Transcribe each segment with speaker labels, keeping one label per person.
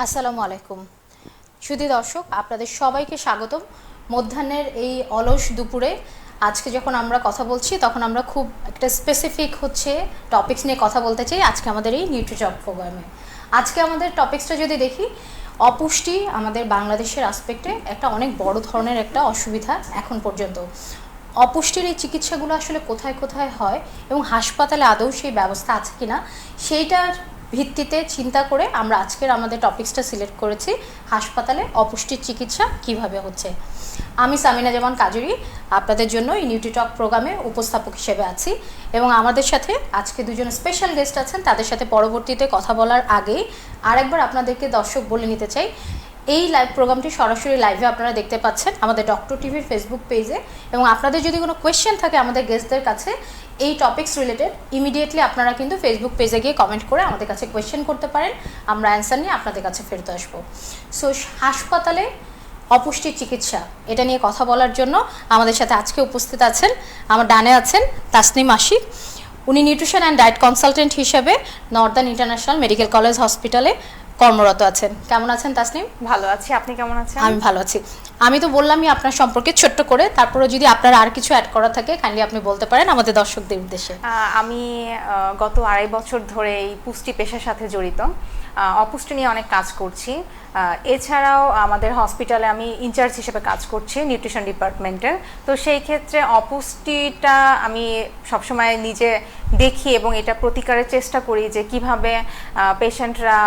Speaker 1: আসসালামু আলাইকুম সুধী দর্শক, আপনাদের সবাইকে স্বাগতম। মধ্যাহ্নের এই অলস দুপুরে আজকে যখন আমরা কথা বলছি তখন আমরা খুব একটা স্পেসিফিক টপিকস নিয়ে কথা বলতে চাই আজকে আমাদের এই নিউট্রিচক প্রোগ্রামে। আজকে আমাদের টপিকসটা যদি দেখি, অপুষ্টি আমাদের বাংলাদেশের আসপেক্টে একটা অনেক বড় ধরনের একটা অসুবিধা এখন পর্যন্ত। অপুষ্টির এই চিকিৎসাগুলো আসলে কোথায় কোথায় হয় এবং হাসপাতালে আদৌ সেই ব্যবস্থা আছে কিনা সেইটার ভিত্তিতে চিন্তা করে আমরা আজকের আমাদের টপিকসটা সিলেক্ট করেছি, হাসপাতালে অপুষ্টির চিকিৎসা কিভাবে হচ্ছে। আমি সামিনা জামান কাজুরি আপনাদের জন্য এই নিউট্রিটক প্রোগ্রামে উপস্থাপক হিসেবে আছি এবং আমাদের সাথে আজকে দুজন স্পেশাল গেস্ট আছেন। তাদের সাথে পরবর্তীতে কথা বলার আগে আরেকবার আপনাদেরকে দর্শক বলে নিতে চাই, এই লাইভ প্রোগ্রামটি সরাসরি লাইভে আপনারা দেখতে পাচ্ছেন আমাদের ডক্টর টিভির ফেসবুক পেজে, এবং আপনাদের যদি কোনো কোয়েশ্চেন থাকে আমাদের গেস্টদের কাছে এই টপিকস রিলেটেড, ইমিডিয়েটলি আপনারা কিন্তু ফেসবুক পেজে গিয়ে কমেন্ট করে আমাদের কাছে কোয়েশ্চেন করতে পারেন, আমরা অ্যান্সার নিয়ে আপনাদের কাছে ফেরত আসবো। সো হাসপাতালে অপুষ্টির চিকিৎসা এটা নিয়ে কথা বলার জন্য আমাদের সাথে আজকে উপস্থিত আছেন, আমার ডানে আছেন তাসনিম আশিক। উনি নিউট্রিশন অ্যান্ড ডায়েট কনসালটেন্ট হিসেবে নর্দার্ন ইন্টারন্যাশনাল মেডিকেল কলেজ হসপিটালে কর্মরত আছেন। কেমন আছেন তাসনিম?
Speaker 2: ভালো আছি, আপনি কেমন আছেন?
Speaker 1: আমি ভালো আছি। আমি তো বললামই আপনার সম্পর্কে ছোট্ট করে, তারপরে যদি আপনার আর কিছু অ্যাড করা থাকে কাইন্ডলি আপনি বলতে পারেন আমাদের দর্শকদের উদ্দেশ্যে।
Speaker 2: আমি গত 2.5 বছর ধরে এই পুষ্টি পেশার সাথে জড়িত, অপুষ্টি নিয়ে অনেক কাজ করছি। এছাড়াও আমাদের হসপিটালে আমি ইনচার্জ হিসেবে কাজ করছি নিউট্রিশন ডিপার্টমেন্টের। তো সেই ক্ষেত্রে অপুষ্টিটা আমি সবসময় নিজে দেখি এবং এটা প্রতিকারের চেষ্টা করি যে কিভাবে পেশেন্টরা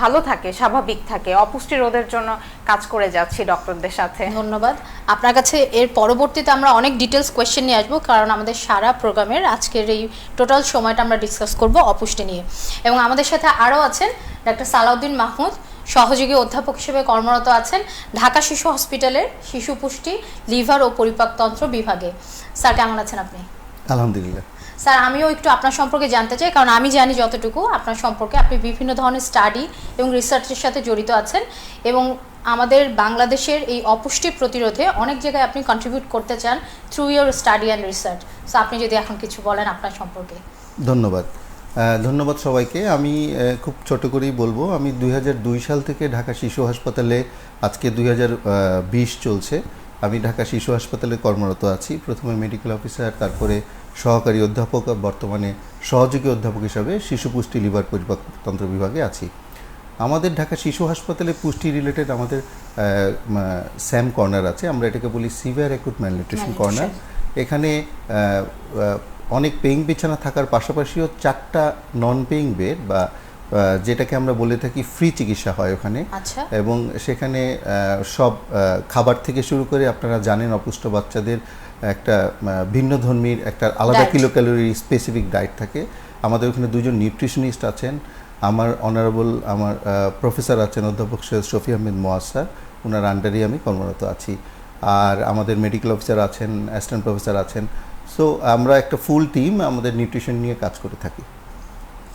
Speaker 2: ভালো থাকে, স্বাভাবিক থাকে। অপুষ্টি রোধের জন্য কাজ করে যাচ্ছি ডক্টরদের সাথে।
Speaker 1: ধন্যবাদ আপনার কাছে। এর পরবর্তীতে আমরা অনেক ডিটেলস কোয়েশ্চেন নিয়ে আসবো, কারণ আমাদের সারা প্রোগ্রামের আজকের এই টোটাল সময়টা আমরা ডিসকাস করব অপুষ্টি নিয়ে। এবং আমাদের সাথে আরও আছেন ডাক্তার সালাউদ্দিন মাহমুদ, সহযোগী অধ্যাপক হিসেবে কর্মরত আছেন ঢাকা শিশু হসপিটালের শিশু পুষ্টি, লিভার ও পরিপাকতন্ত্র বিভাগে। স্যার কেমন আছেন আপনি?
Speaker 3: আলহামদুলিল্লাহ।
Speaker 1: স্যার আমিও একটু আপনার সম্পর্কে জানতে চাই, কারণ আমি জানি যতটুকু আপনার সম্পর্কে, আপনি বিভিন্ন ধরনের স্টাডি এবং রিসার্চের সাথে জড়িত আছেন এবং আমাদের বাংলাদেশের এই অপুষ্টি প্রতিরোধে অনেক জায়গায় আপনি কন্ট্রিবিউট করতে চান through your study and research. So আপনি যদি এখন কিছু বলেন আপনার সম্পর্কে।
Speaker 3: ধন্যবাদ সবাইকে। আমি খুব ছোট করেই বলবো, আমি 2002 সাল থেকে ঢাকা শিশু হাসপাতালে, আজকে 2020 চলছে, আমি ঢাকা শিশু হাসপাতালে কর্মরত আছি। প্রথমে মেডিকেল অফিসার, তারপরে সহকারী অধ্যাপক, বর্তমানে সহযোগী অধ্যাপক হিসাবে শিশু পুষ্টি, লিভার পরিপাকতন্ত্র বিভাগে আছি। আমাদের ঢাকা শিশু হাসপাতালে পুষ্টি রিলেটেড আমাদের স্যাম কর্নার আছে, আমরা এটাকে বলি সিভিয়ার অ্যাকুট ম্যালনিউট্রিশন কর্নার। এখানে অনেক পেইং বিছানা থাকার পাশাপাশিও 4টা নন পেইং বেড বা যেটাকে আমরা বলে থাকি ফ্রি চিকিৎসা হয় ওখানে। এবং সেখানে সব খাবার থেকে শুরু করে, আপনারা জানেন অপুষ্ট বাচ্চাদের একটা ভিন্ন ধর্মীর একটা আলাদা কিলো ক্যালোরি স্পেসিফিক ডায়েট থাকে। আমাদের ওখানে 2জন নিউট্রিশনিস্ট আছেন, আমার অনারেবল আমার প্রফেসর আছেন অধ্যাপক সৈয়দ শফি আহমেদ মোয়াস্সার, ওনার আন্ডারেই আমি কর্মরত আছি। আর আমাদের মেডিকেল অফিসার আছেন, অ্যাসিস্ট্যান্ট প্রফেসর আছেন। সো আমরা একটা ফুল টিম আমাদের নিউট্রিশন নিয়ে কাজ করে থাকি।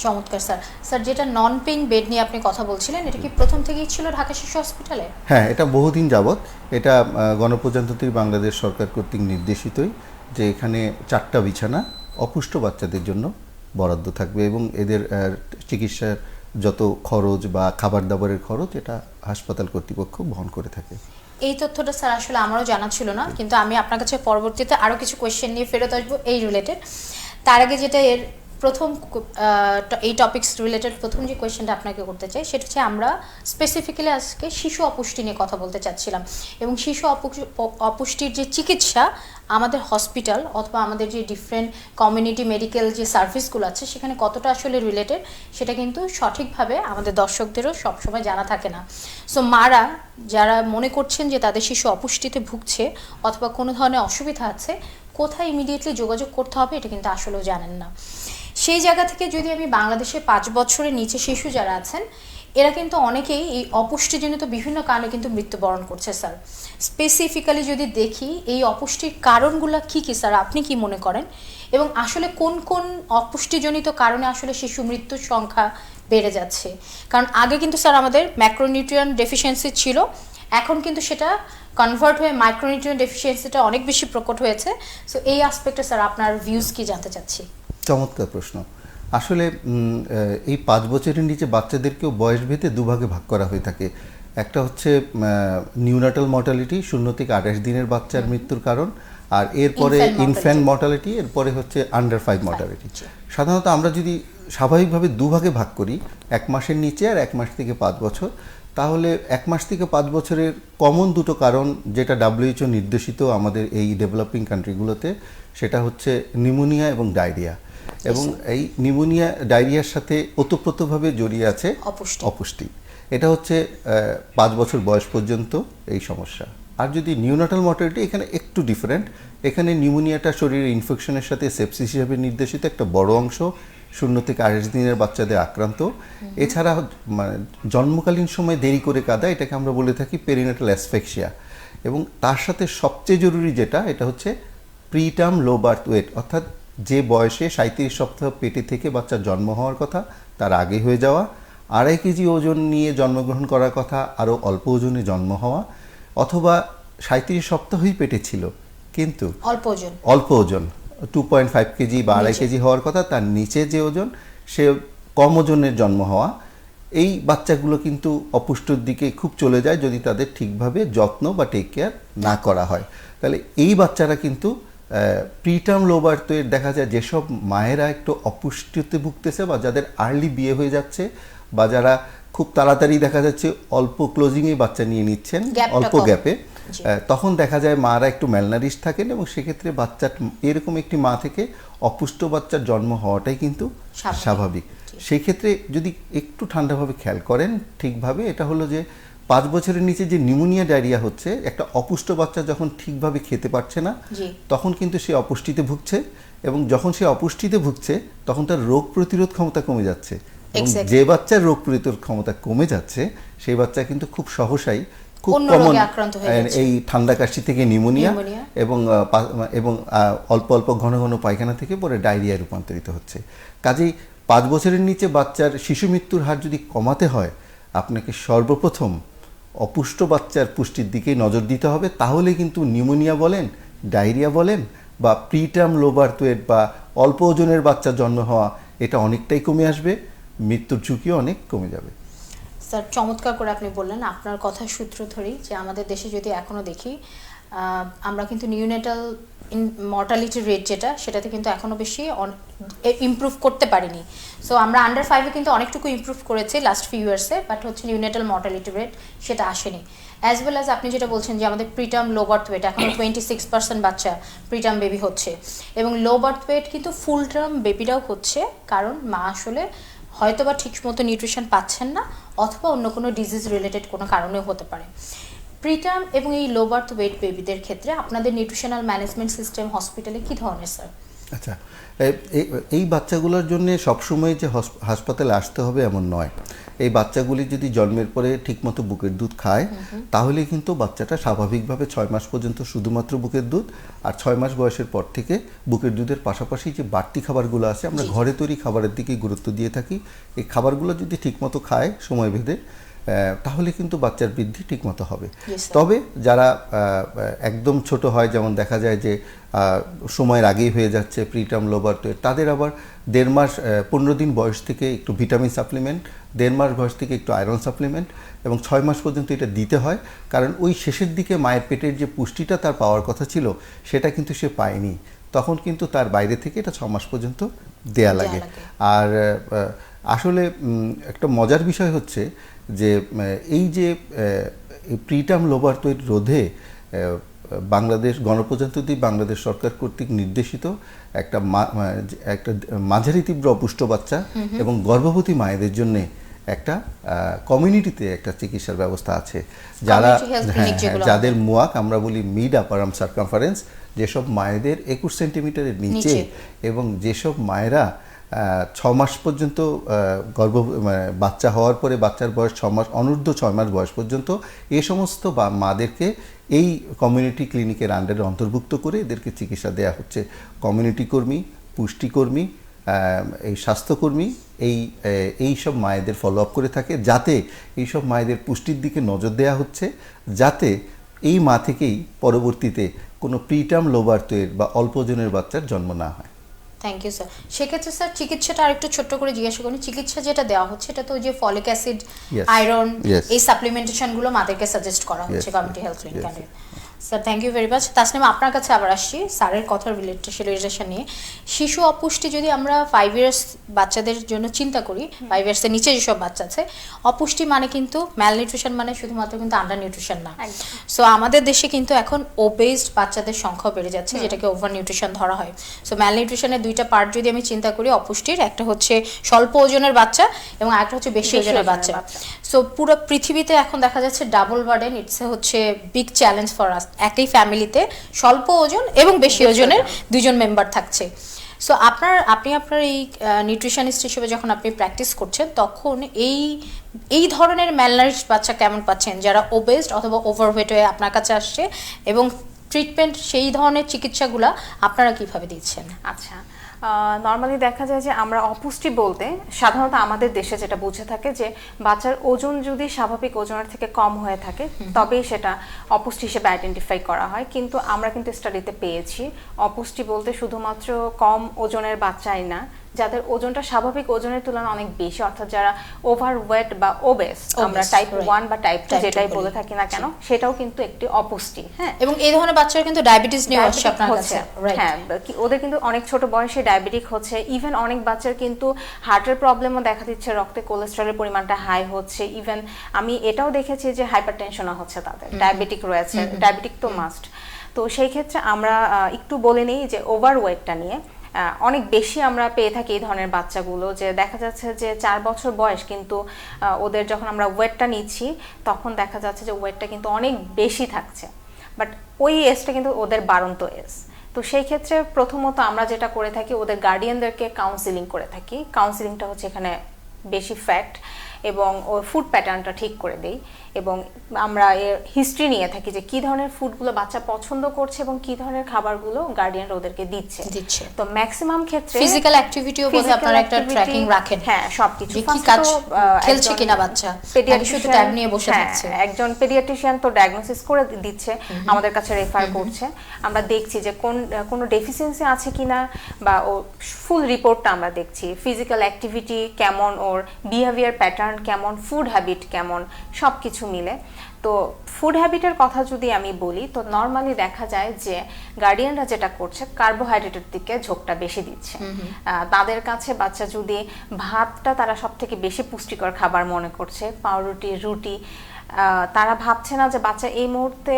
Speaker 1: চমৎকার স্যার। স্যার যেটা নন পেইং বেড নিয়ে আপনি কথা বলছিলেন, এটা কি প্রথম থেকেই ছিল ঢাকা শিশু হসপিটালে?
Speaker 3: হ্যাঁ, এটা বহুদিন যাবৎ, এটা গণপ্রজাতন্ত্রী বাংলাদেশ সরকার কর্তৃক নির্দেশিতই যে এখানে 4টা বিছানা অপুষ্ট বাচ্চাদের জন্য বরাদ্দ থাকবে এবং এদের চিকিৎসার যত খরচ বা খাবার দাবারের খরচ এটা হাসপাতাল কর্তৃপক্ষ বহন করে থাকে।
Speaker 1: এই তথ্যটা স্যার আসলে আমারও জানা ছিল না, কিন্তু আমি আপনার কাছে পরবর্তীতে আরও কিছু কোয়েশ্চেন নিয়ে ফেরত আসবো এই রিলেটেড। তার আগে যেটা এর প্রথম এই টপিকস রিলেটেড প্রথম যে কোয়েশ্চেনটা আপনাকে করতে চাই সেটা হচ্ছে, আমরা স্পেসিফিক্যালি আজকে শিশু অপুষ্টি নিয়ে কথা বলতে চাচ্ছিলাম এবং শিশু অপুষ্টির যে চিকিৎসা আমাদের হসপিটাল অথবা আমাদের যে ডিফারেন্ট কমিউনিটি মেডিকেল যে সার্ভিসগুলো আছে সেখানে কতটা আসলে রিলেটেড সেটা কিন্তু সঠিকভাবে আমাদের দর্শকদেরও সবসময় জানা থাকে না। সো মারা যারা মনে করছেন যে তাদের শিশু অপুষ্টিতে ভুগছে অথবা কোনো ধরনের অসুবিধা আছে, কোথায় ইমিডিয়েটলি যোগাযোগ করতে হবে এটা কিন্তু আসলেও জানেন না। সেই জায়গা থেকে যদি আমি বাংলাদেশে 5 বছরের নিচে শিশু যারা আছেন, এরা কিন্তু অনেকেই এই অপুষ্টিজনিত বিভিন্ন কারণে কিন্তু মৃত্যুবরণ করছে স্যার। স্পেসিফিক্যালি যদি দেখি এই অপুষ্টির কারণগুলো কী কী স্যার, আপনি কি মনে করেন, এবং আসলে কোন কোন অপুষ্টিজনিত কারণে আসলে শিশু মৃত্যুর সংখ্যা বেড়ে যাচ্ছে? কারণ আগে কিন্তু স্যার আমাদের ম্যাক্রোনিউট্রিয়েন্ট ডেফিসিয়েন্সি ছিল, এখন কিন্তু সেটা কনভার্ট হয়ে মাইক্রোনিউট্রিয়েন্ট ডেফিসিয়েন্সিটা অনেক বেশি প্রকট হয়েছে। সো এই আসপেক্টে স্যার আপনার ভিউজ কি জানতে চাচ্ছি।
Speaker 3: চমৎকার প্রশ্ন। আসলে এই 5 বছরের নিচে বাচ্চাদেরকেও বয়স ভেদে দুভাগে ভাগ করা হয়ে থাকে। একটা হচ্ছে নিউনাটাল মর্টালিটি, 0 থেকে 28 দিনের বাচ্চার মৃত্যুর কারণ, আর এরপরে ইনফ্যান্ট মর্টালিটি, এরপরে হচ্ছে আন্ডার 5 মর্টালিটি। সাধারণত আমরা যদি স্বাভাবিকভাবে দুভাগে ভাগ করি, 1 মাসের নিচে আর 1 মাস থেকে 5 বছর, তাহলে 1 মাস থেকে 5 বছরের কমন দুটো কারণ যেটা WHO নির্দেশিত আমাদের এই ডেভেলপিং কান্ট্রিগুলোতে, সেটা হচ্ছে নিউমোনিয়া এবং ডায়রিয়া। এবং এই নিউমোনিয়া ডায়রিয়ার সাথে ওতপ্রোতভাবে জড়িয়ে আছে অপুষ্টি। এটা হচ্ছে 5 বছর বয়স পর্যন্ত এই সমস্যা। আর যদি নিউনাটাল মর্টালিটি, এখানে একটু ডিফারেন্ট। এখানে নিউমোনিয়াটা শরীরের ইনফেকশনের সাথে সেপসিস হিসেবে নির্দেশিত একটা বড় অংশ 0 থেকে 28 দিনের বাচ্চাদের আক্রান্ত। এছাড়া মানে জন্মকালীন সময় দেরি করে কাঁদা, এটাকে আমরা বলে থাকি পেরিনেটাল অ্যাসফেক্সিয়া। এবং তার সাথে সবচেয়ে জরুরি যেটা, এটা হচ্ছে প্রিটার্ম লো বার্থ ওয়েট, অর্থাৎ যে বয়সে 37 সপ্তাহ পেটে থেকে বাচ্চার জন্ম হওয়ার কথা তার আগে হয়ে যাওয়া, 2.5 কেজি ওজন নিয়ে জন্মগ্রহণ করার কথা আরও অল্প ওজনে জন্ম হওয়া, অথবা 37 সপ্তাহই পেটে ছিল কিন্তু অল্প ওজন 2.5 কেজি বা 2.5 কেজি হওয়ার কথা, তার নিচে যে ওজন সে কম ওজনের জন্ম হওয়া, এই বাচ্চাগুলো কিন্তু অপুষ্টির দিকে খুব চলে যায় যদি তাদের ঠিকভাবে যত্ন বা টেক কেয়ার না করা হয়। তাহলে এই বাচ্চারা কিন্তু প্রিটার্ম লো বার্থ ওয়েট দেখা যায় যেসব মায়েরা একটু অপুষ্টিতে ভুগতেছে বা যাদের আর্লি বিয়ে হয়ে যাচ্ছে বা যারা খুব তাড়াতাড়ি দেখা যাচ্ছে অল্প ক্লোজিংয়ে বাচ্চা নিয়ে নিচ্ছেন অল্প গ্যাপে, তখন দেখা যায় মারা একটু ম্যালনারিশ থাকেন এবং সেক্ষেত্রে বাচ্চা এরকম একটি মা থেকে অপুষ্ট বাচ্চার জন্ম হওয়াটাই কিন্তু স্বাভাবিক। সেই ক্ষেত্রে যদি একটু ঠান্ডাভাবে খেয়াল করেন ঠিকভাবে, এটা হলো যে 5 বছরের নিচে যে নিউমোনিয়া ডায়রিয়া হচ্ছে, একটা অপুষ্ট বাচ্চা যখন ঠিকভাবে খেতে পারছে না তখন কিন্তু সে অপুষ্টিতে ভুগছে, এবং যখন সে অপুষ্টিতে ভুগছে তখন তার রোগ প্রতিরোধ ক্ষমতা কমে যাচ্ছে। এবং যে বাচ্চার রোগ প্রতিরোধ ক্ষমতা কমে যাচ্ছে সেই বাচ্চা কিন্তু খুব সহসাই খুব কমন এই ঠান্ডা কাশি থেকে নিউমোনিয়া এবং অল্প অল্প ঘন ঘন পায়খানা থেকে পরে ডায়রিয়ায় রূপান্তরিত হচ্ছে। কাজেই 5 বছরের নিচে বাচ্চার শিশু মৃত্যুর হার যদি কমাতে হয়, আপনাকে সর্বপ্রথম অপুষ্ট বাচ্চার পুষ্টির দিকে নজর দিতে হবে। তাহলে কিন্তু নিউমোনিয়া বলেন, ডায়রিয়া বলেন বা প্রিটার্ম লো বার্থ ওয়েট বা অল্প ওজনের বাচ্চার জন্ম হওয়া, এটা অনেকটাই কমে আসবে, মৃত্যুর ঝুঁকিও অনেক কমে যাবে।
Speaker 1: স্যার, চমৎকার করে আপনি বললেন। আপনার কথার সূত্র ধরেই যে আমাদের দেশে যদি এখনও দেখি, আমরা কিন্তু নিউনেটাল মর্টালিটি রেট যেটা, সেটাতে কিন্তু এখনও বেশি ইমপ্রুভ করতে পারিনি। সো আমরা আন্ডার 5-এ কিন্তু অনেকটুকু ইমপ্রুভ করেছি লাস্ট ফিউ ইয়ার্সে, বাট হচ্ছে নিউনেটাল মর্টালিটি রেট সেটা আসেনি। অ্যাজ ওয়েল অ্যাজ আপনি যেটা বলছেন যে আমাদের প্রিটার্ম লো বার্থ ওয়েট, এখনও 26% বাচ্চা প্রিটার্ম বেবি হচ্ছে, এবং লো বার্থ ওয়েট কিন্তু ফুল টার্ম বেবিরাও হচ্ছে, কারণ মা আসলে হয়তো বা ঠিক মতো নিউট্রিশন পাচ্ছেন না, অথবা অন্য কোনো ডিজিজ রিলেটেড কোনো কারণেও হতে পারে। প্রিটার্ম এবং এই লো বার্থ ওয়েট বেবিদের ক্ষেত্রে আপনাদের নিউট্রিশনাল ম্যানেজমেন্ট সিস্টেম হসপিটালে কী ধরনের স্যার?
Speaker 3: আচ্ছা, এই বাচ্চাগুলোর জন্য সবসময় যে হাসপাতালে আসতে হবে এমন নয়। এই বাচ্চাগুলি যদি জন্মের পরে ঠিকমতো বুকের দুধ খায় তাহলে কিন্তু বাচ্চাটা স্বাভাবিকভাবে 6 মাস পর্যন্ত শুধুমাত্র বুকের দুধ, আর 6 মাস বয়সের পর থেকে বুকের দুধের পাশাপাশি যে বাড়তি খাবারগুলো আছে, আমরা ঘরে তৈরি খাবারের দিকে গুরুত্ব দিয়ে থাকি। এই খাবারগুলো যদি ঠিকমতো খায় সময় ভেদে, তাহলে কিন্তু বাচ্চার বৃদ্ধি ঠিকমতো হবে। তবে যারা একদম ছোট হয়, যেমন দেখা যায় যে সময়ের আগেই হয়ে যাচ্ছে প্রিটার্ম লো বার্থ ওয়েট, তাদের আবার 1.5 মাস 15 দিন বয়স থেকে একটু ভিটামিন সাপ্লিমেন্ট, 1.5 মাস বয়স থেকে একটু আয়রন সাপ্লিমেন্ট, এবং 6 মাস পর্যন্ত এটা দিতে হয়। কারণ ওই শেষের দিকে মায়ের পেটের যে পুষ্টিটা তার পাওয়ার কথা ছিল সেটা কিন্তু সে পায়নি, তখন কিন্তু তার বাইরে থেকে এটা 6 মাস পর্যন্ত দেয়া লাগে। আর আসলে একটা মজার বিষয় হচ্ছে যে এই যে প্রিটার্ম লো বার্থ ওয়েট রোধে বাংলাদেশ গণপ্রজাতন্ত্রী বাংলাদেশ সরকার কর্তৃক নির্দেশিত একটা মাঝারি তীব্র অপুষ্ট বাচ্চা এবং গর্ভবতী মায়েদের জন্য একটা কমিউনিটিতে একটা চিকিৎসার ব্যবস্থা আছে, যাদের মুয়াক আমরা বলি মিড আপার আর্ম সার্কামফারেন্স, যেসব মায়েদের 21 সেন্টিমিটারের নিচে এবং যেসব মায়েরা 6 মাস পর্যন্ত বাচ্চা হওয়ার পরে বাচ্চার বয়স 6 মাস অনূর্ধ্ব 6 মাস বয়স পর্যন্ত, এই সমস্ত মাদেরকে এই কমিউনিটি ক্লিনিকের আন্ডারে অন্তর্ভুক্ত করে এদেরকে চিকিৎসা দেওয়া হচ্ছে। কমিউনিটি কর্মী, পুষ্টিকর্মী, এই স্বাস্থ্যকর্মী এই সব মায়েদের ফলো আপ করে থাকে, যাতে এই সব মায়েদের পুষ্টির দিকে নজর দেওয়া হচ্ছে, যাতে এই মা থেকেই পরবর্তীতে কোনো প্রিটার্ম লো বার্থ ওয়েট বা অল্প ওজনের বাচ্চার জন্ম না হয়।
Speaker 1: Thank you sir. সেক্ষেত্রে স্যার চিকিৎসাটা আরেকটু ছোট্ট করে জিজ্ঞাসা করি, চিকিৎসা যেটা দেওয়া হচ্ছে এটা তো ওই যে folic acid,
Speaker 3: Yes.
Speaker 1: Iron,
Speaker 3: Yes.
Speaker 1: এই সাপ্লিমেন্টেশনগুলো মাদেরকে সাজেস্ট করা হচ্ছে
Speaker 3: Yes,
Speaker 1: community
Speaker 3: yes,
Speaker 1: health clinic.
Speaker 3: yes.
Speaker 1: Sir thank you very much. Tasnima আপনার কাছে আবার আসছি স্যারের কথার রিলেশন নিয়ে। শিশু অপুষ্টি যদি আমরা 5 ইয়ার্স বাচ্চাদের জন্য চিন্তা করি, 5 ইয়ার্সের নিচে যেসব বাচ্চা আছে, অপুষ্টি মানে কিন্তু ম্যালনিউট্রিশন মানে শুধুমাত্র কিন্তু আন্ডার নিউট্রিশন না। সো আমাদের দেশে কিন্তু এখন ওবেসড বাচ্চাদের সংখ্যা বেড়ে যাচ্ছে, যেটাকে ওভার নিউট্রিশন ধরা হয়। সো ম্যালনিউট্রিশনের দুইটা পার্ট যদি আমি চিন্তা করি অপুষ্টির, একটা হচ্ছে স্বল্প ওজনের বাচ্চা এবং আরেকটা হচ্ছে বেশি ওজনের বাচ্চা। সো পুরো পৃথিবীতে এখন দেখা যাচ্ছে ডাবল বার্ডেন, ইটস হচ্ছে বিগ চ্যালেঞ্জ ফর আস। একই ফ্যামিলিতে স্বল্প ওজন এবং বেশি ওজনের দুইজন মেম্বার থাকছে। সো আপনি আপনার এই নিউট্রিশনিস্ট হিসেবে যখন আপনি প্র্যাকটিস করছেন, তখন এই ধরনের ম্যালনারিশড বাচ্চা কেমন পাচ্ছেন যারা ওবেসড অথবা ওভারওয়েট হয়ে আপনার কাছে আসছে, এবং ট্রিটমেন্ট সেই ধরনের চিকিৎসাগুলা আপনারা কিভাবে দিচ্ছেন?
Speaker 2: আচ্ছা, নর্মালি দেখা যায় যে আমরা অপুষ্টি বলতে সাধারণত আমাদের দেশে যেটা বুঝে থাকে যে বাচ্চার ওজন যদি স্বাভাবিক ওজনের থেকে কম হয়ে থাকে তবেই সেটা অপুষ্টি হিসেবে আইডেন্টিফাই করা হয়। কিন্তু আমরা কিন্তু স্টাডিতে পেয়েছি অপুষ্টি বলতে শুধুমাত্র কম ওজনের বাচ্চাই না, যাদের ওজনটা স্বাভাবিক ওজনের তুলনায় অনেক বেশি, অর্থাৎ যারা ওভারওয়েট বা ওবেস, আমরা টাইপ 1 বা টাইপ 2 যেটাই বলে থাকি না কেন, সেটাও কিন্তু একটি অপুষ্টি। হ্যাঁ,
Speaker 1: এবং এই ধরনের বাচ্চারা কিন্তু ডায়াবেটিস নিয়ে আসছে আপনার কাছে।
Speaker 2: হ্যাঁ, ওদের কিন্তু অনেক ছোট বয়সে ডায়াবেটিক হচ্ছে। ইভেন অনেক বাচ্চার কিন্তু হার্টের প্রবলেমও দেখা দিচ্ছে, রক্তে কোলেস্টেরলের পরিমাণটা হাই হচ্ছে। ইভেন আমি এটাও দেখেছি যে হাইপারটেনশনও হচ্ছে তাদের, ডায়াবেটিক রয়েছে, ডায়াবেটিক তো মাস্ট। তো সেই ক্ষেত্রে আমরা একটু বলে নিই যে ওভারওয়েটটা নিয়ে অনেক বেশি আমরা পেয়ে থাকি এই ধরনের বাচ্চাগুলো, যে দেখা যাচ্ছে যে 4 বছর বয়স কিন্তু ওদের যখন আমরা ওয়েটটা নিচ্ছি তখন দেখা যাচ্ছে যে ওয়েটটা কিন্তু অনেক বেশি থাকছে, বাট ওই এজটা কিন্তু ওদের বাড়ন্ত এজ। তো সেই ক্ষেত্রে প্রথমত আমরা যেটা করে থাকি ওদের গার্ডিয়ানদেরকে কাউন্সিলিং করে থাকি। কাউন্সিলিংটা হচ্ছে এখানে বেশি ফ্যাক্ট, এবং ওর ফুড প্যাটার্নটা ঠিক করে দেই, এবং আমরা এর হিস্ট্রি নিয়ে থাকি যে কি ধরনের ফুডগুলো বাচ্চা পছন্দ করছে এবং কি ধরনের খাবারগুলো গার্ডিয়ানরা ওদেরকে দিচ্ছে। তো ম্যাক্সিমাম ক্ষেত্রে
Speaker 1: ফিজিক্যাল অ্যাক্টিভিটিও বলতে আপনারা একটা ট্র্যাকিং রাখেন।
Speaker 2: হ্যাঁ, সবকিছু
Speaker 1: কি কাজ খেলছে কিনা বাচ্চা, শুধু ট্যাব নিয়ে বসে থাকছে।
Speaker 2: একজন পেডিয়াট্রিশিয়ান তো ডায়াগনোসিস করে দিচ্ছে, আমাদের কাছে রেফার করছে, আমরা দেখছি যে কোনো ডেফিসিয়েন্সি আছে কিনা, বা ও ফুল রিপোর্টটা আমরা দেখছি। ফিজিক্যাল অ্যাক্টিভিটি কেমন, ওর বিহেভিয়ার প্যাটার্ন কেমন, ফুড হ্যাবিট কেমন, সবকিছু মিলে। তো ফুড হ্যাবিটের কথা যদি আমি বলি, তো নর্মালি দেখা যায় যে গার্ডিয়ানরা যেটা করছে কার্বোহাইড্রেটের দিকে ঝোঁকটা বেশি দিচ্ছে। তাদের কাছে বাচ্চা যদি ভাতটা তারা সব থেকে বেশি পুষ্টিকর খাবার মনে করছে, পাউরুটি, রুটি, তারা ভাবছে না যে বাচ্চা এই মুহূর্তে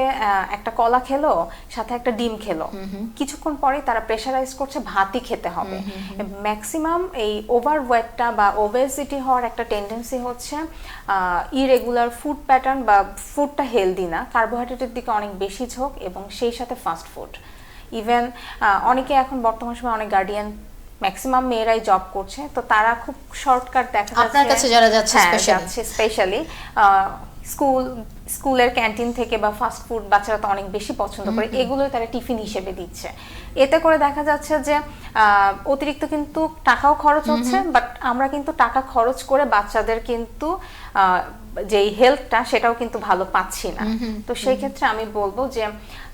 Speaker 2: একটা কলা খেলো, সাথে একটা ডিম খেলো, কিছুক্ষণ পরে তারা প্রেশারাইজ করছে ভাতই খেতে হবে। ম্যাক্সিমাম এই ওভারওয়েটটা বা ওবেসিটি হওয়ার একটা টেন্ডেন্সি হচ্ছে ইরেগুলার ফুড প্যাটার্ন, বা ফুডটা হেলদি না, কার্বোহাইড্রেটের দিকে অনেক বেশি ঝোঁক, এবং সেই সাথে ফাস্ট ফুড। ইভেন অনেকে এখন বর্তমান সময়ে অনেক গার্ডিয়ান, ম্যাক্সিমাম মেয়েরাই জব করছে, তো তারা খুব শর্টকাট দেখা যাচ্ছে
Speaker 1: আপনার কাছে যারা যাচ্ছে
Speaker 2: স্পেশালি স্কুলের ক্যান্টিন থেকে বা ফাস্ট ফুড বাচ্চারা তো অনেক বেশি পছন্দ করে, এগুলোই তারা টিফিন হিসেবে দিচ্ছে। এতে করে দেখা যাচ্ছে যে অতিরিক্ত কিন্তু টাকাও খরচ হচ্ছে, বাট আমরা কিন্তু টাকা খরচ করে বাচ্চাদের কিন্তু যেই হেলথটা সেটাও কিন্তু ভালো পাচ্ছি না। তো সেই ক্ষেত্রে আমি বলবো যে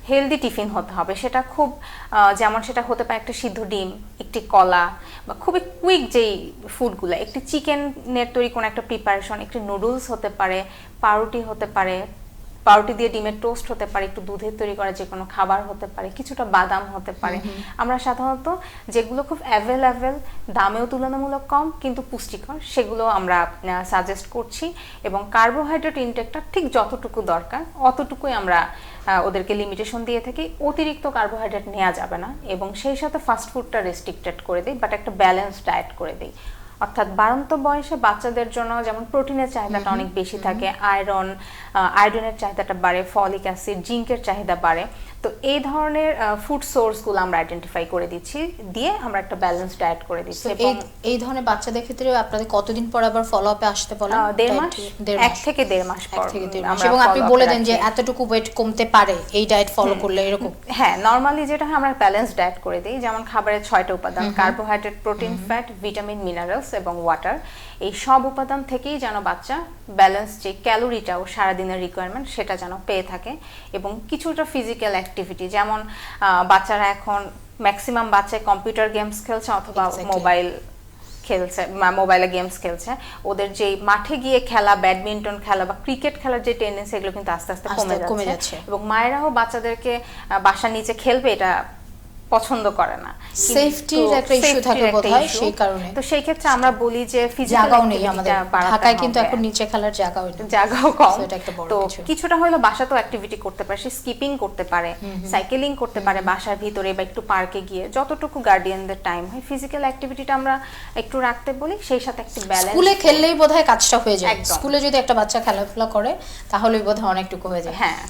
Speaker 2: হেলদি টিফিন হতে হবে, সেটা খুব যেমন সেটা হতে পারে একটা সিদ্ধ ডিম, একটি কলা, বা খুবই কুইক যেই ফুডগুলো, একটি চিকেনের তৈরি কোনো একটা প্রিপারেশন, একটি নুডলস হতে পারে, পাউরুটি হতে পারে, পাউরুটি দিয়ে ডিমের টোস্ট হতে পারে, একটু দুধের তৈরি করা যে কোনো খাবার হতে পারে, কিছুটা বাদাম হতে পারে। আমরা সাধারণত যেগুলো খুব অ্যাভেলেবেল, দামেও তুলনামূলক কম কিন্তু পুষ্টিকর, সেগুলো আমরা সাজেস্ট করছি। এবং কার্বোহাইড্রেট ইনটেকটা ঠিক যতটুকু দরকার অতটুকুই আমরা ওদেরকে লিমিটেশন দিয়ে থাকি। অতিরিক্ত কার্বোহাইড্রেট নেওয়া যাবে না, এবং সেই সাথে ফাস্ট ফুডটা রেস্ট্রিক্টেড করে দিই, বাট একটা ব্যালেন্স ডায়েট করে দিই। অর্থাৎ বাড়ন্ত বয়সে বাচ্চাদের জন্য যেমন প্রোটিনের চাহিদাটা অনেক বেশি থাকে, আয়রনের চাহিদাটা বাড়ে, ফলিক অ্যাসিড, জিঙ্কের চাহিদা বাড়ে। তো এই ধরনের ফুড সোর্সগুলো আমরা আইডেন্টিফাই করে দিচ্ছি, দিয়ে আমরা একটা ব্যালেন্স ডায়েট করে দিচ্ছি।
Speaker 1: এই ধরনের বাচ্চাদের ক্ষেত্রে আপনাদের কতদিন পর আবার ফলো আপে আসতে বলেন?
Speaker 2: 1.5 মাস, 1 থেকে 1.5 মাস পর।
Speaker 1: এবং আপনি বলে দেন যে এতটুকু ওয়েট কমতে পারে এই ডায়েট ফলো করলে, এরকম?
Speaker 2: হ্যাঁ, নরমালি যেটা আমরা ব্যালেন্স ডায়েট করে দিই, যেমন খাবারের 6টা উপাদান, carbohydrate, protein, fat, vitamin, minerals এবং ওয়াটার, এই সব উপাদান থেকেই যেন বাচ্চা ব্যালেন্স যে ক্যালোরিটা ও সারাদিনের রিকোয়ারমেন্ট সেটা যেন পেয়ে থাকে। এবং কিছুটা ফিজিক্যাল অ্যাক্টিভিটি, যেমন বাচ্চারা এখন ম্যাক্সিমাম বাচ্চাই কম্পিউটার গেমস খেলছে অথবা
Speaker 1: Exactly.
Speaker 2: মোবাইল খেলছে, মোবাইলে গেমস খেলছে। ওদের যে মাঠে গিয়ে খেলা, ব্যাডমিন্টন খেলা বা ক্রিকেট খেলার যে টেন্ডেন্সি, এগুলো কিন্তু আস্তে আস্তে কমে যাচ্ছে। এবং মায়েরাও বাচ্চাদেরকে বাসার নিচে খেলবে এটা পছন্দ করে না,
Speaker 1: সেফটির একটা ইস্যু থাকে বোধহয়, সেই কারণে।
Speaker 2: তো সেই ক্ষেত্রে আমরা বলি যে
Speaker 1: জায়গাও নেই আমাদের ঢাকায়, কিন্তু এখন নিচে খেলার
Speaker 2: জায়গাও কম।
Speaker 1: এটা একটা বড়
Speaker 2: তো
Speaker 1: কিছু।
Speaker 2: কিছুটা হলো বাসাতেও অ্যাক্টিভিটি করতে পারে, সে স্কিপিং করতে পারে, সাইকেলিং করতে পারে বাসার ভিতরে বা একটু পার্কে গিয়ে, যতটুকু গার্ডিয়ানদের টাইম হয় ফিজিক্যাল অ্যাক্টিভিটিটা আমরা একটু রাখতে বলি, সেই সাথে একটা ব্যালেন্স।
Speaker 1: স্কুলে খেললেই বোধহয় কাজটা হয়ে যায়।
Speaker 2: একদম।
Speaker 1: স্কুলে যদি একটা বাচ্চা খেলাধুলা করে তাহলে বোধহয় অনেকটুকু হয়ে যায়।
Speaker 2: হ্যাঁ।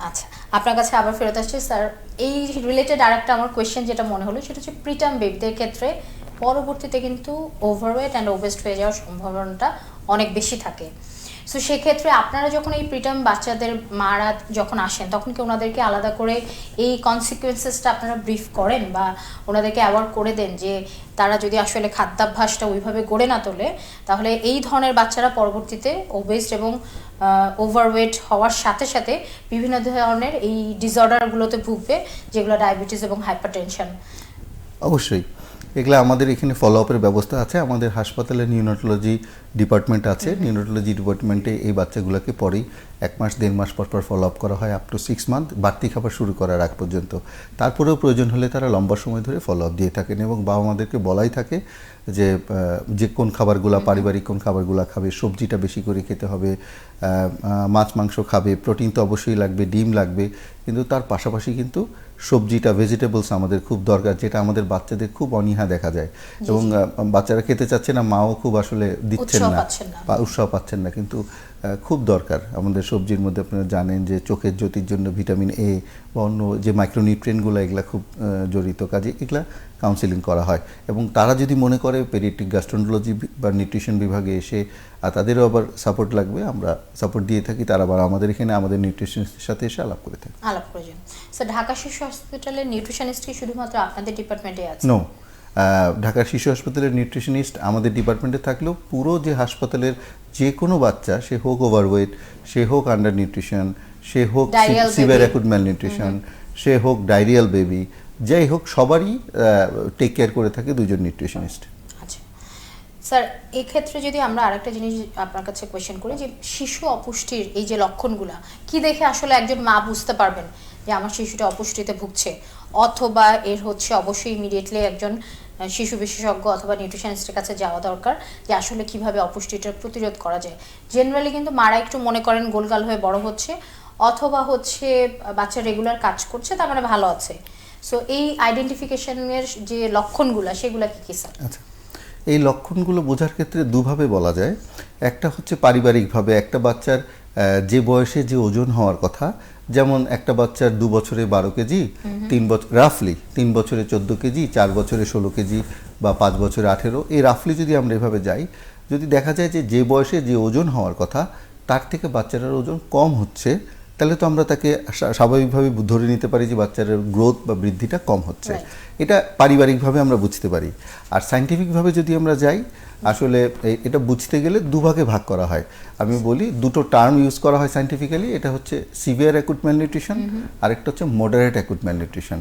Speaker 1: আচ্ছা, আপনার কাছে আবার ফেরত আসছি স্যার। এই রিলেটেড আরেকটা আমার কোয়েশ্চেন যেটা মনে হলো সেটা হচ্ছে প্রিটার্ম বেবিদের ক্ষেত্রে পরবর্তীতে কিন্তু ওভারওয়েট অ্যান্ড ওবেস্ট হয়ে যাওয়ার সম্ভাবনাটা অনেক বেশি থাকে। সো সেক্ষেত্রে আপনারা যখন এই প্রিটার্ম বাচ্চাদের মারা যখন আসেন তখন কি ওনাদেরকে আলাদা করে এই কনসিকুয়েন্সেসটা আপনারা ব্রিফ করেন বা ওনাদেরকে অ্যাওয়ার্ড করে দেন যে তারা যদি আসলে খাদ্যাভ্যাসটা ওইভাবে গড়ে না তোলে তাহলে এই ধরনের বাচ্চারা পরবর্তীতে ওবেস্ট এবং ওভারওয়েট হওয়ার সাথে সাথে বিভিন্ন ধরনের এই ডিসঅর্ডারগুলোতে ভুগবে, যেগুলো ডায়াবেটিস এবং হাইপারটেনশন?
Speaker 3: অবশ্যই এগুলো আমাদের এখানে ফলো আপের ব্যবস্থা আছে। আমাদের হাসপাতালে নিউরোলজি ডিপার্টমেন্ট আছে। নিউরোলজি ডিপার্টমেন্টে এই বাচ্চাগুলোকে পরেই 1 মাস 1.5 মাস পর পর ফলো আপ করা হয়, আপ টু 6 মান্থ, বাড়তি খাবার শুরু করার আগ পর্যন্ত। তারপরেও প্রয়োজন হলে তারা লম্বা সময় ধরে ফলো আপ দিয়ে থাকেন এবং বাবা মাদেরকে বলাই থাকে যে কোন খাবারগুলো, পারিবারিক কোন খাবারগুলো খাবে, সবজিটা বেশি করে খেতে হবে, মাছ মাংস খাবে, প্রোটিন তো অবশ্যই লাগবে, ডিম লাগবে, কিন্তু তার পাশাপাশি কিন্তু সবজিটা, ভেজিটেবলস আমাদের খুব দরকার, যেটা আমাদের বাচ্চাদের খুব অনীহা দেখা যায়। এবং বাচ্চারা খেতে চাচ্ছে না, মাও খুব আসলে দিচ্ছেন না বা উৎসাহ পাচ্ছেন না, কিন্তু খুব দরকার আমাদের সবজির মধ্যে। আপনারা জানেন যে চোখের জ্যোতির জন্য ভিটামিন এ বা অন্য যে মাইক্রোনিউট্রিয়েন্টগুলো এগুলো খুব জড়িত, কাজে এগুলা কাউন্সিলিং করা হয়। এবং তারা যদি মনে করে পেডিয়াট্রিক গ্যাস্ট্রোন্টোলজি বা নিউট্রিশন বিভাগে এসে তাদেরও আবার সাপোর্ট লাগবে, আমরা সাপোর্ট দিয়ে থাকি। তারা আবার আমাদের এখানে আমাদের নিউট্রিশনিস্টের সাথে এসে আলাপ করে থাকি।
Speaker 1: আলাপ করে যান। স্যার, ঢাকা শিশু হসপিটালের নিউট্রিশনিস্ট কি শুধুমাত্র আপনাদের ডিপার্টমেন্টে আছে?
Speaker 3: নো, ঢাকা শিশু হাসপাতালের নিউট্রিশনিস্ট আমাদের ডিপার্টমেন্টে থাকলেও পুরো যে হাসপাতালের যে কোনো বাচ্চা, সে হোক ওভারওয়েট, সে হোক আন্ডার নিউট্রিশন, সে হোক সিভিয়ার অ্যাকুট ম্যালনিউট্রিশন, সে হোক ডায়রিয়াল বেবি, যাই হোক সবারই টেক কেয়ার করে থাকে 2 জন নিউট্রিশনিস্ট।
Speaker 1: আচ্ছা স্যার, এই ক্ষেত্রে যদি আমরা আরেকটা জিনিস আপনার কাছে কোয়েশ্চেন করি যে শিশু অপুষ্টির এই যে লক্ষণগুলা কি দেখে আসলে একজন মা বুঝতে পারবেন যে আমার শিশুটা অপুষ্টিতে ভুগছে, অথবা এর হচ্ছে অবশ্যই ইমিডিয়েটলি একজন শিশু বিশেষজ্ঞ অথবা নিউট্রিশনিস্টের কাছে যাওয়া দরকার যে আসলে কিভাবে অপুষ্টিটা প্রতিরোধ করা যায়? জেনারেলি কিন্তু মারা একটু মনে করেন গোলগাল হয়ে বড় হচ্ছে, অথবা হচ্ছে বাচ্চা রেগুলার কাজ করছে, তার মানে ভালো আছে। সো এই আইডেন্টিফিকেশনের যে লক্ষণগুলো সেগুলো কি কি স্যার?
Speaker 3: আচ্ছা, এই লক্ষণগুলো বোঝার ক্ষেত্রে দুভাবে বলা যায়। একটা হচ্ছে পারিবারিকভাবে, একটা বাচ্চার যে বয়সে যে ওজন হওয়ার কথা, যেমন একটা বাচ্চার 2 বছরে 12 কেজি, 3 বছর রাফলি, 3 বছরে 14 কেজি, 4 বছরে 16 কেজি বা 5 বছরে 18, এই রাফলি যদি আমরা এভাবে যাই, যদি দেখা যায় যে বয়সে যে ওজন হওয়ার কথা তার থেকে বাচ্চাটার ওজন কম হচ্ছে, তাহলে তো আমরা তাকে স্বাভাবিকভাবে ধরে নিতে পারি যে বাচ্চার গ্রোথ বা বৃদ্ধিটা কম হচ্ছে। এটা পারিবারিকভাবে আমরা বুঝতে পারি। আর সায়েন্টিফিকভাবে যদি আমরা যাই, আসলে এটা বুঝতে গেলে দুভাগে ভাগ করা হয়। আমি বলি দুটো টার্ম ইউজ করা হয় সায়েন্টিফিক্যালি, এটা হচ্ছে সিভিয়ার অ্যাকুট ম্যালনিউট্রিশন আর একটা হচ্ছে মডারেট অ্যাকুট ম্যালনিউট্রিশন।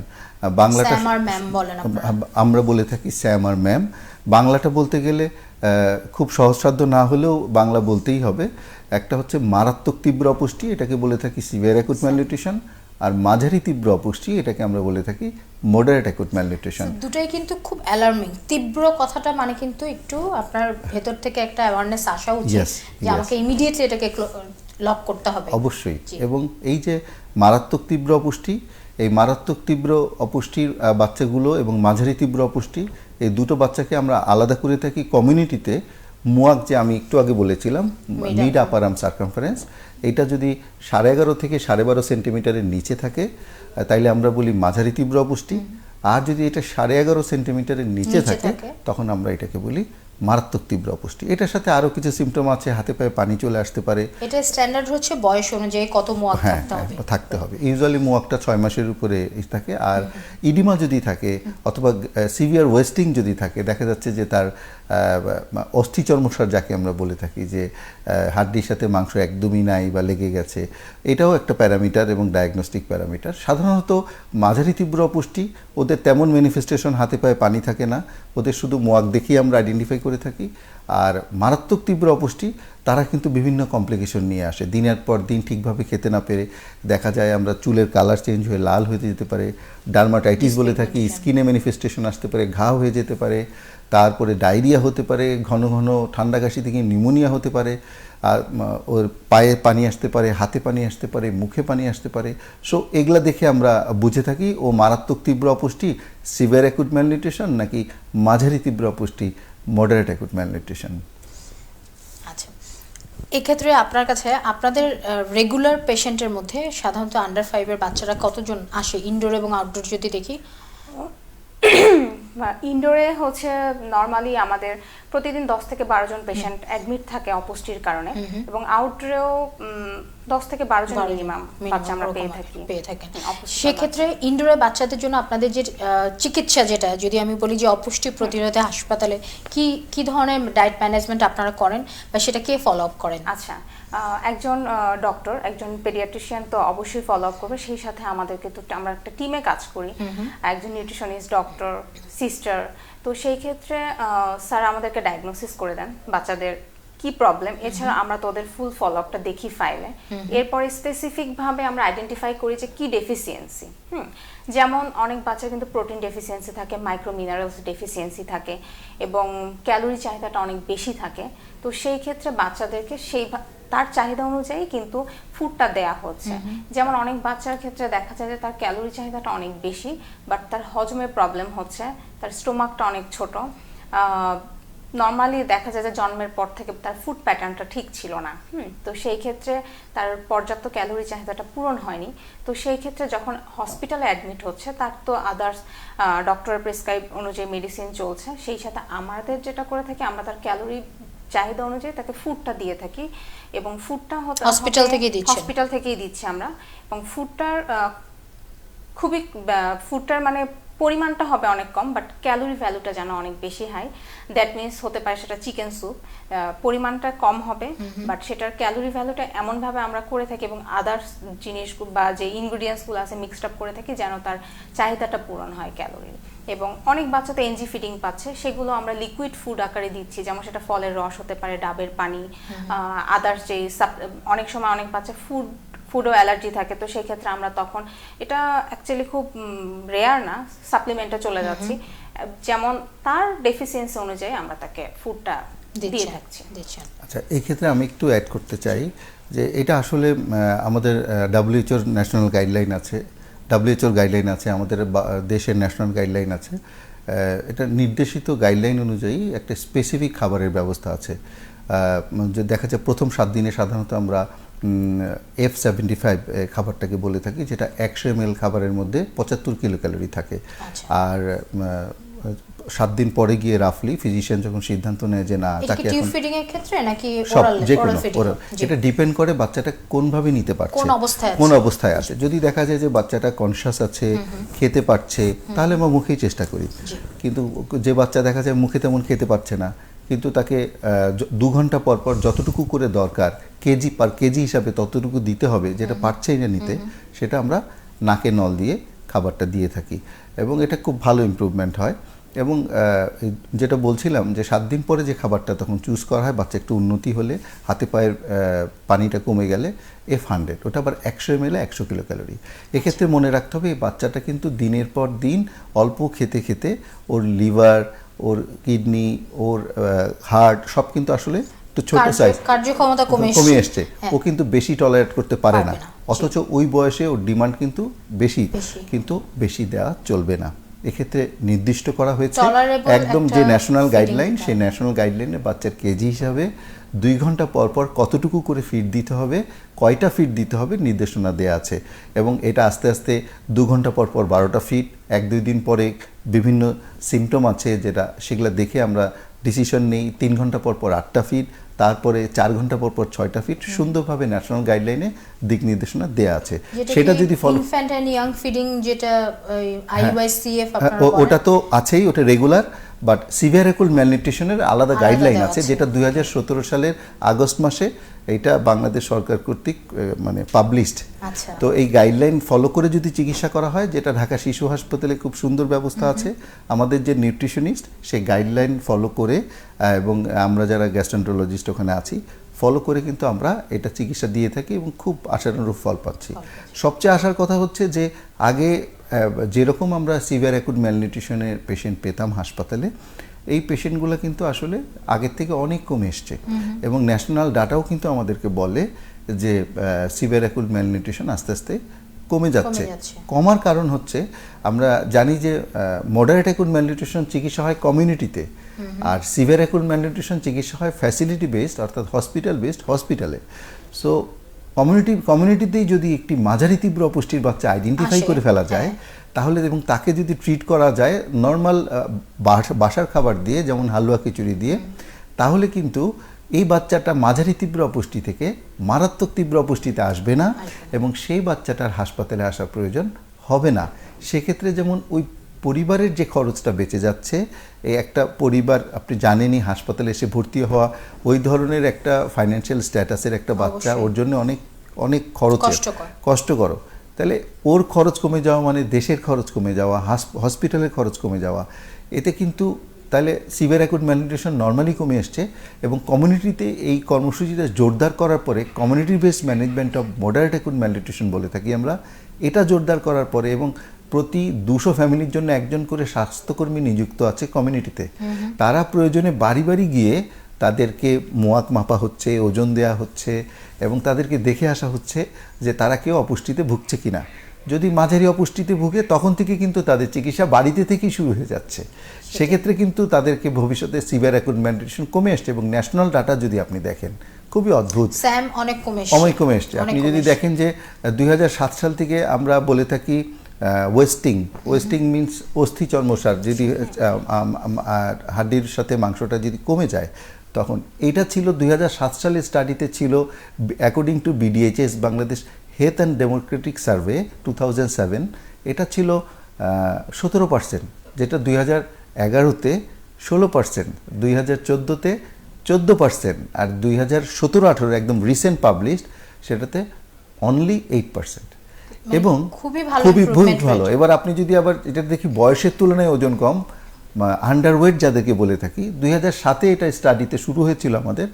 Speaker 3: বাংলাটা আমরা বলে থাকি স্যাম আর ম্যাম। বাংলাটা বলতে গেলে খুব সহজসাধ্য না হলেও বাংলা বলতেই হবে। একটা হচ্ছে মারাত্মক তীব্র অপুষ্টি, এটাকে বলে থাকি সিভিয়ার অ্যাকুট ম্যালনিউট্রিশন, আর মাঝারি তীব্র অপুষ্টি, এটাকে আমরা বলে থাকি মডারেট অ্যাকুট ম্যালনিউট্রিশন।
Speaker 1: দুটোই কিন্তু খুব অ্যালার্মিং। তীব্র কথাটা মানে কিন্তু একটু আপনার ভেতর থেকে একটা অ্যাওয়ারনেস আসা উচিত যে আমাকে ইমিডিয়েটলি এটাকে লক করতে হবে।
Speaker 3: অবশ্যই। এবং এই যে মারাত্মক তীব্র অপুষ্টি, এই মারাত্মক তীব্র অপুষ্টির বাচ্চাগুলো এবং মাঝারি তীব্র অপুষ্টি, এই দুটো বাচ্চাকে আমরা আলাদা করে থাকি কমিউনিটিতে মুয়াক, যে আমি একটু আগে বলেছিলাম মিড আপার আর্ম সার্কামফারেন্স, এটা যদি 11.5 থেকে 12.5 সেন্টিমিটারের নিচে থাকে তাইলে আমরা বলি মাঝারি তীব্র অপুষ্টি, আর যদি এটা 11.5 সেন্টিমিটারের নিচে থাকে তখন আমরা এটাকে বলি মারাত্মক তীব্র অপুষ্টি। এটার সাথে আরো কিছু সিমটম আছে, হাতে পায়ে পানি চলে আসতে পারে।
Speaker 1: এটা স্ট্যান্ডার্ড হচ্ছে বয়স অনুযায়ী কত মুয়াক
Speaker 3: থাকতে হবে। ইউজুয়ালি মুয়াকটা 6 মাসের উপরে থাকে। আর ইডিমা যদি থাকে অথবা সিভিয়ার ওয়েস্টিং যদি থাকে, দেখা যাচ্ছে যে তার অস্থিচর্মসার যাকে আমরা বলে থাকি, যে হাড্ডির সাথে মাংস একদমই নাই বা লেগে গেছে, এটাও একটা প্যারামিটার এবং ডায়াগনস্টিক প্যারামিটার। সাধারণত মাঝারি তীব্র অপুষ্টি, ওদের তেমন ম্যানিফেস্টেশন, হাতে পায়ে পানি থাকে না, ওদের শুধু মোয়াক দেখেই আমরা আইডেন্টিফাই করে থাকি। আর মারাত্মক তীব্র অপুষ্টি, তারা কিন্তু বিভিন্ন কমপ্লিকেশন নিয়ে আসে। দিনের পর দিন ঠিকভাবে খেতে না পেরে দেখা যায় আমরা চুলের কালার চেঞ্জ হয়ে লাল হয়ে যেতে পারে, ডার্মাটাইটিস বলে থাকি, স্কিনে ম্যানিফেস্টেশন আসতে পারে, ঘা হয়ে যেতে পারে, তারপরে ডায়রিয়া হতে পারে, ঘন ঘন ঠান্ডা কাশি থেকে নিউমোনিয়া হতে পারে, আর ওর পায়ে পানি আসতে পারে, হাতে পানি আসতে পারে, মুখে পানি আসতে পারে। সো এগুলা দেখে আমরা বুঝে থাকি ও মারাত্মক তীব্র অপুষ্টি, সিভিয়ার অ্যাকুট ম্যালনিউট্রিশন, নাকি মাঝারি তীব্র অপুষ্টি, মডারেট অ্যাকুট ম্যালনিউট্রিশন।
Speaker 1: আচ্ছা, এক্ষেত্রে আপনার কাছে আপনাদের রেগুলার পেশেন্টের মধ্যে সাধারণত আন্ডার 5-এর বাচ্চারা কতজন আসে, ইনডোর এবং আউটডোর যদি দেখি?
Speaker 2: ইনডোরে হচ্ছে নর্মালি আমাদের প্রতিদিন 10 থেকে 12 জন পেশেন্ট অ্যাডমিট থাকে অপুষ্টির কারণে, এবং আউটডোরেও 10 থেকে 12 জন মিনিমাম বাচ্চা আমরা পেয়ে থাকি।
Speaker 1: সেক্ষেত্রে ইনডোরে বাচ্চাদের জন্য আপনাদের যে চিকিৎসা, যেটা যদি আমি বলি যে অপুষ্টি প্রতিরোধে হাসপাতালে কি ধরনের ডায়েট ম্যানেজমেন্ট আপনারা করেন বা সেটা কে ফলো আপ করেন?
Speaker 2: আচ্ছা, একজন ডক্টর, একজন পেডিয়াট্রিশিয়ান তো অবশ্যই ফলো আপ করবে, সেই সাথে আমাদেরকে তো আমরা একটা টিমে কাজ করি, একজন নিউট্রিশনিস্ট, ডক্টর, সিস্টার। তো সেই ক্ষেত্রে স্যার আমাদেরকে ডায়াগনোসিস করে দেন বাচ্চাদের কি প্রবলেম। এছাড়া আমরা তো ওদের ফুল ফলো আপটা দেখি ফাইলে, এরপরে স্পেসিফিকভাবে আমরা আইডেন্টিফাই করি যে কি ডেফিসিয়েন্সি। যেমন অনেক বাচ্চা কিন্তু প্রোটিন ডেফিসিয়েন্সি থাকে, মাইক্রো মিনারেলস ডেফিসিয়েন্সি থাকে, এবং ক্যালোরি চাহিদাটা অনেক বেশি থাকে। তো সেই ক্ষেত্রে বাচ্চাদেরকে তার চাহিদা অনুযায়ী কিন্তু ফুডটা দেয়া হচ্ছে। যেমন অনেক বাচ্চার ক্ষেত্রে দেখা যায় যে তার ক্যালোরি চাহিদাটা অনেক বেশি, বাট তার হজমের প্রবলেম হচ্ছে, তার স্টোমাকটা অনেক ছোট। নর্মালি দেখা যায় যে জন্মের পর থেকে তার ফুড প্যাটার্নটা ঠিক ছিল না। তো সেই ক্ষেত্রে তার পর্যাপ্ত ক্যালোরি চাহিদাটা পূরণ হয়নি। তো সেই ক্ষেত্রে যখন হসপিটালে অ্যাডমিট হচ্ছে, তার তো আদার্স ডক্টরের প্রেসক্রাইব অনুযায়ী মেডিসিন চলছে, সেই সাথে আমাদের যেটা করে থাকি, আমরা তার ক্যালোরি চাহিদা অনুযায়ী তাকে ফুডটা দিয়ে থাকি, এবং ফুডটা
Speaker 1: হসপিটাল
Speaker 2: থেকেই দিচ্ছি আমরা। এবং ফুডটার মানে পরিমাণটা হবে অনেক কম, বাট ক্যালোরি ভ্যালুটা যেন অনেক বেশি হাই। দ্যাট মিনস হতে পারে সেটা চিকেন স্যুপ, পরিমাণটা কম হবে, বাট সেটার ক্যালোরি ভ্যালুটা এমনভাবে আমরা করে থাকি, এবং আদার্স জিনিসগুলো বা যে ইনগ্রিডিয়েন্টসগুলো আছে মিক্সড আপ করে থাকি, যেন তার চাহিদাটা পূরণ হয় ক্যালোরির। এবং অনেক বাচ্চা তো এনজি ফিডিং পাচ্ছে, সেগুলো আমরা লিকুইড ফুড আকারে দিচ্ছি, যেমন সেটা ফলের রস হতে পারে, ডাবের পানি, আদার্স যে অনেক সময় অনেক বাচ্চা ফুডও অ্যালার্জি থাকে। তো সেই ক্ষেত্রে আমরা তখন, এটা অ্যাকচুয়ালি খুব রেয়ার না, সাপ্লিমেন্টে চলে যাচ্ছি, যেমন তার ডেফিসিয়েন্সি অনুযায়ী আমরা তাকে ফুডটা দিয়ে থাকছি।
Speaker 3: আচ্ছা, এই ক্ষেত্রে আমি একটু অ্যাড করতে চাই যে এটা আসলে আমাদের WHO ন্যাশনাল গাইডলাইন আছে, WHO গাইডলাইন আছে, আমাদের দেশের ন্যাশনাল গাইডলাইন আছে। এটা নির্দেশিত গাইডলাইন অনুযায়ী একটা স্পেসিফিক খাবারের ব্যবস্থা আছে। যে দেখা যায় প্রথম 7 দিনে সাধারণত আমরা F75 খাবারটাকে বলে থাকি, যেটা 100 ml খাবারের মধ্যে 75 কিলো ক্যালোরি থাকে। আর 7 দিন পরে গিয়ে রাফলি ফিজিশিয়ান যখন সিদ্ধান্ত নেয় যে না, তাকে
Speaker 1: টিউব ফিডিং এর ক্ষেত্রে নাকি
Speaker 3: ওরাল ফিডিং, এটা ডিপেন্ড করে বাচ্চাটা কোনভাবে নিতে পারছে, কোন অবস্থায় আছে। যদি দেখা যায় যে বাচ্চাটা কনশাস আছে, খেতে পারছে, তাহলে আমরা মুখেই চেষ্টা করি। কিন্তু যে বাচ্চা দেখা যায় মুখে তেমন খেতে পারছে না, কিন্তু তাকে 2 ঘন্টা পর পর যতটুকু করে দরকার কেজি হিসাবে ততটুকু দিতে হবে, যেটা পারছেই না নিতে, সেটা আমরা নাকে নল দিয়ে খাবারটা দিয়ে থাকি, এবং এটা খুব ভালো ইমপ্রুভমেন্ট হয়। এবং যেটা বলছিলাম যে 7 দিন পরে যে খাবারটা তখন চুজ করা হয়, বাচ্চা একটু উন্নতি হলে, হাতে পায়ের পানিটা কমে গেলে F100, ওটা আবার 100 ml 100 কিলো ক্যালোরি। এক্ষেত্রে মনে রাখতে হবে এই বাচ্চাটা কিন্তু দিনের পর দিন অল্প খেতে খেতে ওর লিভার, ওর কিডনি, ওর হার্ট সব কিন্তু আসলে একটু ছোট সাইজ,
Speaker 1: কার্যক্ষমতা কমে এসছে,
Speaker 3: ও কিন্তু বেশি টলারেট করতে পারে না। অথচ ওই বয়সে ওর ডিমান্ড কিন্তু বেশি, কিন্তু বেশি দেওয়া চলবে না। এক্ষেত্রে নির্দিষ্ট করা হয়েছে একদম যে ন্যাশনাল গাইডলাইন, সেই ন্যাশনাল গাইডলাইনে বাচ্চার কেজি হিসাবে 2 ঘন্টা পর পর কতটুকু করে ফিড দিতে হবে, কয়টা ফিড দিতে হবে নির্দেশনা দেওয়া আছে। এবং এটা আস্তে আস্তে 2 ঘন্টা পর পর 12টা ফিড, 1-2 দিন পরে বিভিন্ন সিমটম আছে যেটা, সেগুলো দেখে আমরা ডিসিশন নেই, 3 ঘন্টা পর পর 8টা ফিড, তারপরে 4 ঘন্টা পর পর 6টা ফিড সুন্দরভাবে ন্যাশনাল গাইডলাইনে দিক নির্দেশনা দেয়া আছে।
Speaker 1: সেটা যদি
Speaker 3: follow
Speaker 1: infant and young feeding যেটা আইইউআইসিএফ আপনারা
Speaker 3: ওটা তো আছেই, ওটা রেগুলার, বাট সিভিয়ার অ্যাকুট ম্যালনিউট্রিশনের আলাদা গাইডলাইন
Speaker 1: দেওয়া
Speaker 3: আছে
Speaker 1: আছে।
Speaker 3: যেটা 2017 সালের আগস্ট মাসে এটা বাংলাদেশ সরকার কর্তৃক মানে পাবলিশড।
Speaker 1: আচ্ছা।
Speaker 3: তো এই গাইডলাইন ফলো করে যদি চিকিৎসা করা হয়, যেটা ঢাকা শিশু হাসপাতালে খুব সুন্দর ব্যবস্থা আছে, আমাদের যে নিউট্রিশনিস্ট সেই গাইডলাইন ফলো করে এবং আমরা যারা গ্যাস্ট্রোন্টারোলজিস্ট ওখানে আছি ফলো করে কিন্তু আমরা এটা চিকিৎসা দিয়ে থাকি এবং খুব আশানুরূপ ফল পাচ্ছি। সবচেয়ে আসার কথা হচ্ছে যে আগে যেরকম আমরা সিভিয়ার অ্যাকুট ম্যালনিউট্রিশনের পেশেন্ট পেতাম হাসপাতালে, এই পেশেন্টগুলো কিন্তু আসলে আগের থেকে অনেক কমে এসছে এবং ন্যাশনাল ডাটাও কিন্তু আমাদেরকে বলে যে সিভিয়ার অ্যাকুট ম্যালনিউট্রিশন আস্তে আস্তে কমে যাচ্ছে। কমার কারণ হচ্ছে আমরা জানি যে মডারেট অ্যাকুট ম্যালনিউট্রিশন চিকিৎসা হয় কমিউনিটিতে, আর সিভিয়ার অ্যাকুট ম্যালনিউট্রিশন চিকিৎসা হয় ফ্যাসিলিটি বেসড অর্থাৎ হসপিটাল বেসড হসপিটালে। সো কমিউনিটিতেই যদি একটি মাঝারি তীব্র অপুষ্টির বাচ্চা আইডেন্টিফাই করে ফেলা যায় তাহলে এবং তাকে যদি ট্রিট করা যায় নর্মাল বাসার খাবার দিয়ে, যেমন হালুয়া খিচুড়ি দিয়ে, তাহলে কিন্তু এই বাচ্চাটা মাঝারি তীব্র অপুষ্টি থেকে মারাত্মক তীব্র অপুষ্টিতে আসবে না এবং সেই বাচ্চাটার হাসপাতালে আসার প্রয়োজন হবে না। সেক্ষেত্রে যেমন ওই পরিবারের যে খরচটা বেঁচে যাচ্ছে, এই একটা পরিবার আপনি জানেনই হাসপাতালে এসে ভর্তি হওয়া ওই ধরনের একটা ফাইন্যান্সিয়াল স্ট্যাটাসের একটা বাচ্চা, ওর জন্য অনেক অনেক কষ্টকর। তাহলে ওর খরচ কমে যাওয়া মানে দেশের খরচ কমে যাওয়া, হসপিটালের খরচ কমে যাওয়া। এতে কিন্তু তাহলে সিভিয়ার অ্যাকুট ম্যালনিউট্রিশন নর্মালি কমে আসছে এবং কমিউনিটিতে এই কর্মসূচিটা জোরদার করার পরে community based management of moderate acute malnutrition বলে থাকি আমরা, এটা জোরদার করার পরে এবং প্রতি 200 ফ্যামিলির জন্য একজন করে স্বাস্থ্যকর্মী নিযুক্ত আছে কমিউনিটিতে। তারা প্রয়োজনে বাড়ি বাড়ি গিয়ে তাদেরকে মোয়াক মাপা হচ্ছে, ওজন দেয়া হচ্ছে এবং তাদেরকে দেখে আসা হচ্ছে যে তারা কেউ অপুষ্টিতে ভুগছে কিনা। যদি মাঝারি অপুষ্টিতে ভুগে তখন থেকে কিন্তু তাদের চিকিৎসা বাড়িতে থেকেই শুরু হয়ে যাচ্ছে। সেক্ষেত্রে কিন্তু তাদেরকে ভবিষ্যতে সিভিয়ার অ্যাকুট ম্যালনিউট্রিশন কমে আসছে এবং ন্যাশনাল ডাটা যদি আপনি দেখেন খুবই অদ্ভুত,
Speaker 1: অনেক কমে এসছে।
Speaker 3: আপনি যদি দেখেন যে 2007 সাল থেকে আমরা বলে থাকি ওয়েস্টিং মিনস অস্থি চর্মসার, যদি হাড্ডির সাথে মাংসটা যদি কমে যায় তখন এটা ছিল 2007 সালের স্টাডিতে ছিল according to বিডিএইচএস Bangladesh health and Democratic survey 2007, এটা ছিল 17%, যেটা 2011-তে 16%, 2014-তে 14% আর 2017-18 একদম রিসেন্ট পাবলিশড সেটাতে অনলি 8%। এবং খুবই ভালো। এবার আপনি যদি আবার এটা দেখি বয়সের তুলনায় ওজন কম, আন্ডারওয়েট যাদেরকে বলে থাকি, 2007-এ এটা স্টাডিতে শুরু হয়েছিল আমাদের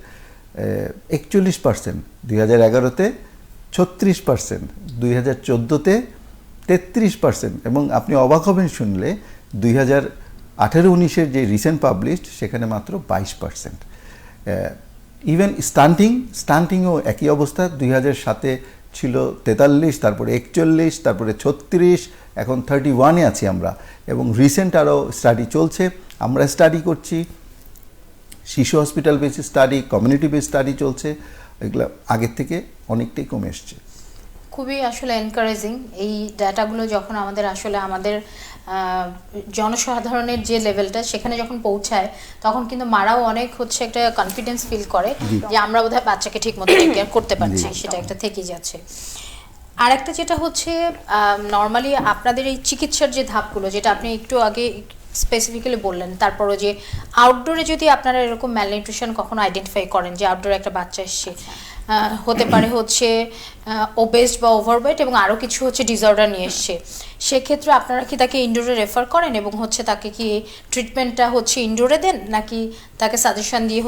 Speaker 3: 41%, 2011-তে 36%, 2014-তে 33% এবং আপনি অবাক হবেন শুনলে 2018-19-এর যে রিসেন্ট পাবলিশড সেখানে মাত্র 22%। ইভেন স্টান্টিংও একই অবস্থা, 2007-এ ছিল 43, তারপরে 41, তারপরে 36, এখন 31-এ আছি আমরা এবং রিসেন্ট আরও স্টাডি চলছে। আমরা স্টাডি করছি, শিশু hospital based study, community based study চলছে, এগুলো আগের থেকে অনেকটাই কমে এসছে।
Speaker 1: খুবই আসলে এনকারেজিং এই ডাটাগুলো যখন আমাদের জনসাধারণের যে লেভেলটা সেখানে যখন পৌঁছায় তখন কিন্তু মারাও অনেক একটা কনফিডেন্স ফিল করে যে আমরা বোধহয় বাচ্চাকে ঠিক মতো টেক কেয়ার করতে পারছি, সেটা একটা থেকেই যাচ্ছে। আর একটা যেটা হচ্ছে নর্মালি আপনাদের এই চিকিৎসার যে ধাপগুলো, যেটা আপনি একটু আগে স্পেসিফিক্যালি বললেন, তারপরও যে আউটডোরে যদি আপনারা এরকম ম্যালনিউট্রিশন কখনো আইডেন্টিফাই করেন যে আউটডোরে একটা বাচ্চা এসছে, হতে পারে ওবেসড বা ওভারওয়েট এবং আরও কিছু ডিসঅর্ডার নিয়ে এসছে, সেক্ষেত্রে আপনারা কি তাকে ইনডোরে রেফার করেন এবং তাকে কি ট্রিটমেন্টটা ইনডোরে দেন নাকি তাকে সাজেশন দিয়ে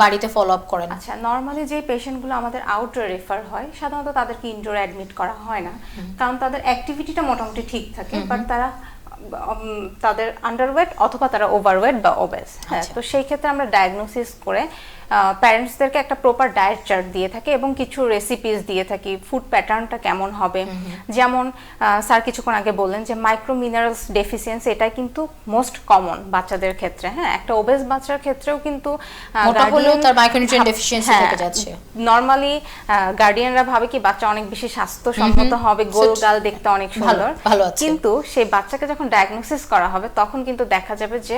Speaker 1: বাড়িতে ফলো আপ করেন?
Speaker 2: আচ্ছা, নর্মালি যে পেশেন্টগুলো আমাদের আউটডোরে রেফার হয় সাধারণত তাদেরকে ইনডোরে অ্যাডমিট করা হয় না, কারণ তাদের অ্যাক্টিভিটিটা মোটামুটি ঠিক থাকে, বাট তাদের আন্ডারওয়েট অথবা তারা ওভারওয়েট বা ওবেস। হ্যাঁ, তো সেই ক্ষেত্রে আমরা ডায়াগনোসিস করে প্যারেন্টসদেরকে একটা প্রপার ডায়েট চার্ট দিয়ে থাকি এবং কিছু রেসিপিস দিয়ে থাকি, ফুড প্যাটার্নটা কেমন হবে। যেমন স্যার কিছুক্ষণ আগে বললেন যে মাইক্রো মিনারেলস ডেফিসিয়েন্সি, এটা কিন্তু মোস্ট কমন বাচ্চাদের ক্ষেত্রে। হ্যাঁ, একটা ওবেস বাচ্চার ক্ষেত্রেও কিন্তু নর্মালি গার্ডিয়ানরা ভাবে কি বাচ্চা অনেক বেশি স্বাস্থ্যসম্মত হবে, গোল গাল দেখতে অনেক সুন্দর, কিন্তু সেই বাচ্চাকে যখন ডায়াগনোসিস করা হবে তখন কিন্তু দেখা যাবে যে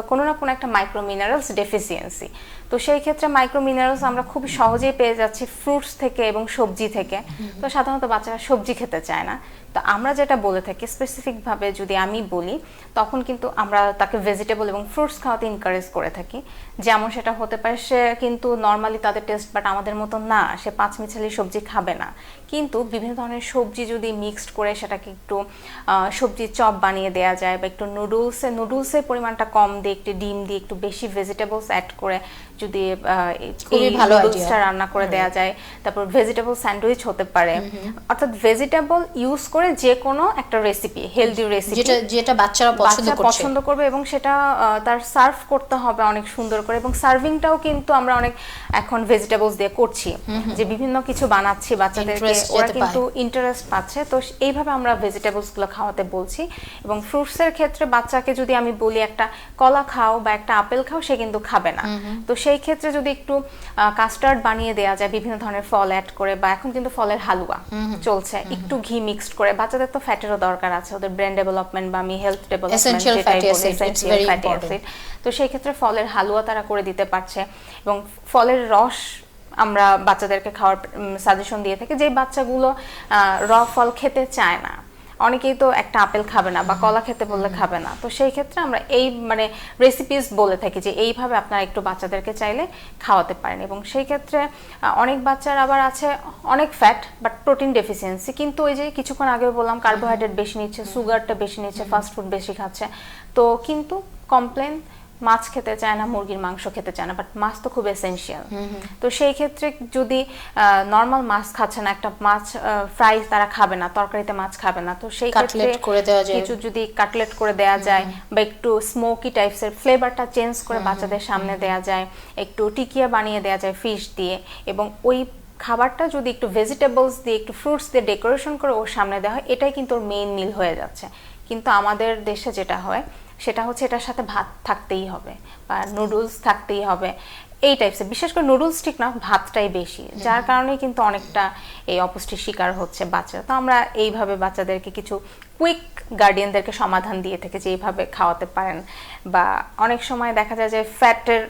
Speaker 2: কোনো না কোনো একটা মাইক্রো মিনারেলস ডেফিসিয়েন্সি। তো সেই ক্ষেত্রে মাইক্রো মিনারেলস আমরা খুব সহজেই পেয়ে যাচ্ছি ফ্রুটস থেকে এবং সবজি থেকে। তো সাধারণত বাচ্চারা সবজি খেতে চায় না, তো আমরা যেটা বলে থাকি স্পেসিফিকভাবে যদি আমি বলি, তখন কিন্তু আমরা তাকে ভেজিটেবল এবং ফ্রুটস খাওয়াতে এনকারেজ করে থাকি। যেমন সেটা হতে পারে সে কিন্তু নর্মালি তাদের টেস্ট বাট আমাদের মতো না, সে পাঁচমিশালি সবজি খাবে না, কিন্তু বিভিন্ন ধরনের সবজি যদি মিক্সড করে সেটাকে একটু সবজির চপ বানিয়ে দেওয়া যায়, বা একটু নুডলসের পরিমাণটা কম দিয়ে একটু ডিম দিয়ে একটু বেশি ভেজিটেবলস অ্যাড করে যদি
Speaker 1: খুবই ভালো
Speaker 2: নুডলসটা রান্না করে দেওয়া যায়। তারপর ভেজিটেবল স্যান্ডউইচ হতে পারে, অর্থাৎ ভেজিটেবল ইউজ করে যে কোনো একটা রেসিপি, হেলদি রেসিপি
Speaker 1: যেটা বাচ্চারা পছন্দ
Speaker 2: করবে, এবং সেটা তার সার্ভ করতে হবে অনেক সুন্দর করে। এবং সার্ভিংটাও কিন্তু আমরা অনেক এখন ভেজিটেবলস দিয়ে করছি, যে বিভিন্ন কিছু বানাচ্ছি বাচ্চাদেরকে, ওরা কিন্তু ইন্টারেস্ট পাচ্ছে। তো এইভাবে আমরা ভেজিটেবলস গুলো খাওয়াতে বলছি। এবং ফ্রুটসের ক্ষেত্রে বাচ্চাকে যদি আমি বলি একটা কলা খাও বা একটা আপেল খাও, সে কিন্তু খাবে না। তো সেই ক্ষেত্রে যদি একটু কাস্টার্ড বানিয়ে দেওয়া যায় বিভিন্ন ধরনের ফল অ্যাড করে, বা এখন কিন্তু ফলের হালুয়া চলছে, একটু ঘি মিক্সড করে, বাচ্চাদের তো ফ্যাটেরও দরকার আছে, ওদের ব্রেন ডেভেলপমেন্ট বা হেলথ ডেভেলপমেন্ট, তো সেই ক্ষেত্রে ফলের হালুয়া তারা করে দিতে পারছে। এবং ফলের রস আমরা বাচ্চাদেরকে খাওয়ার সাজেশন দিয়ে থাকি, যে বাচ্চাগুলো র ফল খেতে চায় না, অনেকেই তো একটা আপেল খাবে না বা কলা খেতে বললে খাবে না, তো সেই ক্ষেত্রে আমরা এই রেসিপিস বলে থাকি যে এইভাবে আপনারা একটু বাচ্চাদেরকে চাইলে খাওয়াতে পারেন। এবং সেই ক্ষেত্রে অনেক বাচ্চার আবার আছে অনেক ফ্যাট বাট প্রোটিন ডেফিসিয়েন্সি, কিন্তু ওই যে কিছুক্ষণ আগে বললাম কার্বোহাইড্রেট বেশি নিচ্ছে, সুগারটা বেশি নিচ্ছে, ফাস্টফুড বেশি খাচ্ছে, তো কিন্তু কমপ্লেন মাছ খেতে চায় না, মুরগির মাংস খেতে চায় না, বাট মাছ তো খুব এসেনশিয়াল। তো সেই ক্ষেত্রে যদি নর্মাল মাছ খাচ্ছে না, একটা মাছ ফ্রাই তারা খাবে না, তরকারিতে মাছ খাবে না, তো সেই ক্ষেত্রে কিছু যদি কাটলেট করে দেওয়া যায়, বা একটু স্মোকি টাইপসের ফ্লেভারটা চেঞ্জ করে বাচ্চাদের সামনে দেওয়া যায়, একটু টিকিয়া বানিয়ে দেওয়া যায় ফিশ দিয়ে, এবং ওই খাবারটা যদি একটু ভেজিটেবলস দিয়ে একটু ফ্রুটস দিয়ে ডেকোরেশন করে ওর সামনে দেওয়া হয়, এটাই কিন্তু ওর মেইন মিল হয়ে যাচ্ছে। কিন্তু আমাদের দেশে যেটা হয় সেটা হচ্ছে এটার সাথে ভাত থাকতেই হবে বা নুডলস থাকতেই হবে, এই টাইপসের। বিশেষ করে নুডলস ঠিক না, ভাতটাই বেশি, যার কারণে কিন্তু অনেকটা এই অপুষ্টির শিকার হচ্ছে বাচ্চারা। তো আমরা এইভাবে বাচ্চাদেরকে কিছু কুইক গার্ডিয়ানদেরকে সমাধান দিয়ে থাকি যে এইভাবে খাওয়াতে পারেন। বা অনেক সময় দেখা যায় যে ফ্যাটের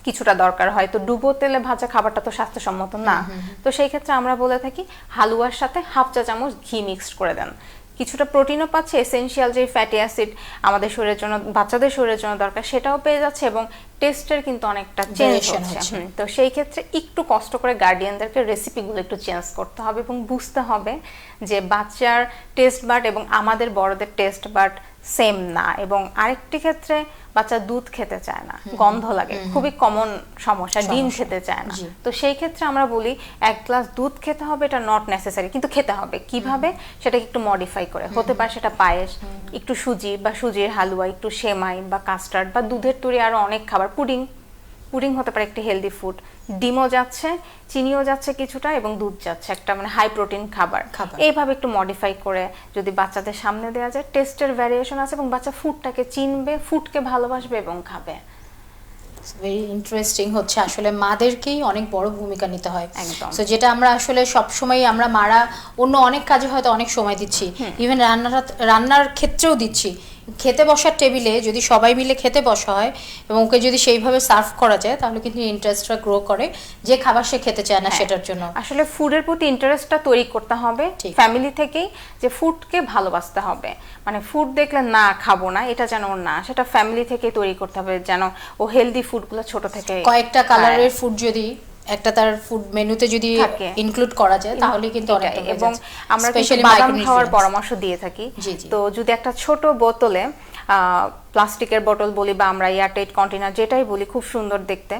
Speaker 2: কিছুটা দরকার হয়, তো ডুবো তেলে ভাজা খাবারটা তো স্বাস্থ্যসম্মত না, তো সেই ক্ষেত্রে আমরা বলে থাকি হালুয়ার সাথে হাফ চা চামচ ঘি মিক্সড করে দেন, কিছুটা প্রোটিনও পাচ্ছে, এসেনশিয়াল যে ফ্যাটি অ্যাসিড আমাদের শরীরের জন্য, বাচ্চাদের শরীরের জন্য দরকার, সেটাও পেয়ে যাচ্ছে, এবং টেস্টের কিন্তু অনেকটা চেঞ্জ হচ্ছে। তো সেই ক্ষেত্রে একটু কষ্ট করে গার্ডিয়ানদেরকে রেসিপিগুলো একটু চেঞ্জ করতে হবে, এবং বুঝতে হবে যে বাচ্চার টেস্ট বাড এবং আমাদের বড়দের টেস্ট বাড সেম না। এবং আরেকটি ক্ষেত্রে বাচ্চা দুধ খেতে চায় না, গন্ধ লাগে, খুবই কমন সমস্যা, ডিম খেতে চায় না। তো সেই ক্ষেত্রে আমরা বলি এক গ্লাস দুধ খেতে হবে, এটা নট নেসেসারি, কিন্তু খেতে হবে। কিভাবে সেটাকে একটু মডিফাই করে, হতে পারে সেটা পায়েস, একটু সুজি বা সুজির হালুয়া, একটু সেমাই বা কাস্টার্ড বা দুধের তৈরি আরো অনেক খাবার, পুডিং হতে পারে একটি হেলদি ফুড, ডিমও যাচ্ছে, চিনিও যাচ্ছে কিছুটা, এবং দুধ যাচ্ছে, একটা হাই প্রোটিন খাবার। এইভাবে একটু মডিফাই করে যদি বাচ্চাদের সামনে দেওয়া যায়, টেস্টের ভ্যারিয়েশন আছে, এবং বাচ্চা ফুডটাকে চিনবে, ফুডকে ভালোবাসবে এবং খাবে।
Speaker 1: ভেরি ইন্টারেস্টিং হচ্ছে, আসলে মাদেরকেই অনেক বড় ভূমিকা নিতে হয়
Speaker 2: একদম।
Speaker 1: সো যেটা আমরা আসলে সবসময় আমরা মারা অন্য অনেক কাজে হয়তো অনেক সময় দিচ্ছি, ইভেন রান্নার ক্ষেত্রেও দিচ্ছি। খেতে বসার টেবিলে যদি সবাই মিলে খেতে বসা হয় এবং ওকে যদি সেইভাবে সার্ভ করা যায়, তাহলে কিন্তু ইন্টারেস্টটা গ্রো করে, যে খাবার সে খেতে চায় না সেটার জন্য।
Speaker 2: আসলে ফুডের প্রতি ইন্টারেস্টটা তৈরি করতে হবে ফ্যামিলি থেকেই, যে ফুডকে ভালোবাসতে হবে, ফুড দেখলে না খাবো না এটা যেন ওর না, সেটা ফ্যামিলি থেকেই তৈরি করতে হবে, যেন ও হেলদি ফুডগুলো ছোট থেকে,
Speaker 1: কয়েকটা কালারের ফুড যদি একটা তার ফুড মেনুতে যদি ইনক্লুড করা যায়, তাহলে কিন্তু অনেক।
Speaker 2: এবং আমরা স্পেশালি বাদাম খাওয়ার পরামর্শ দিয়ে থাকি। তো যদি একটা ছোট বোতলে, প্লাস্টিকের বোতল বলি বা আমরা এয়ারটাইট কন্টেনার যেটাই বলি, খুব সুন্দর দেখতে,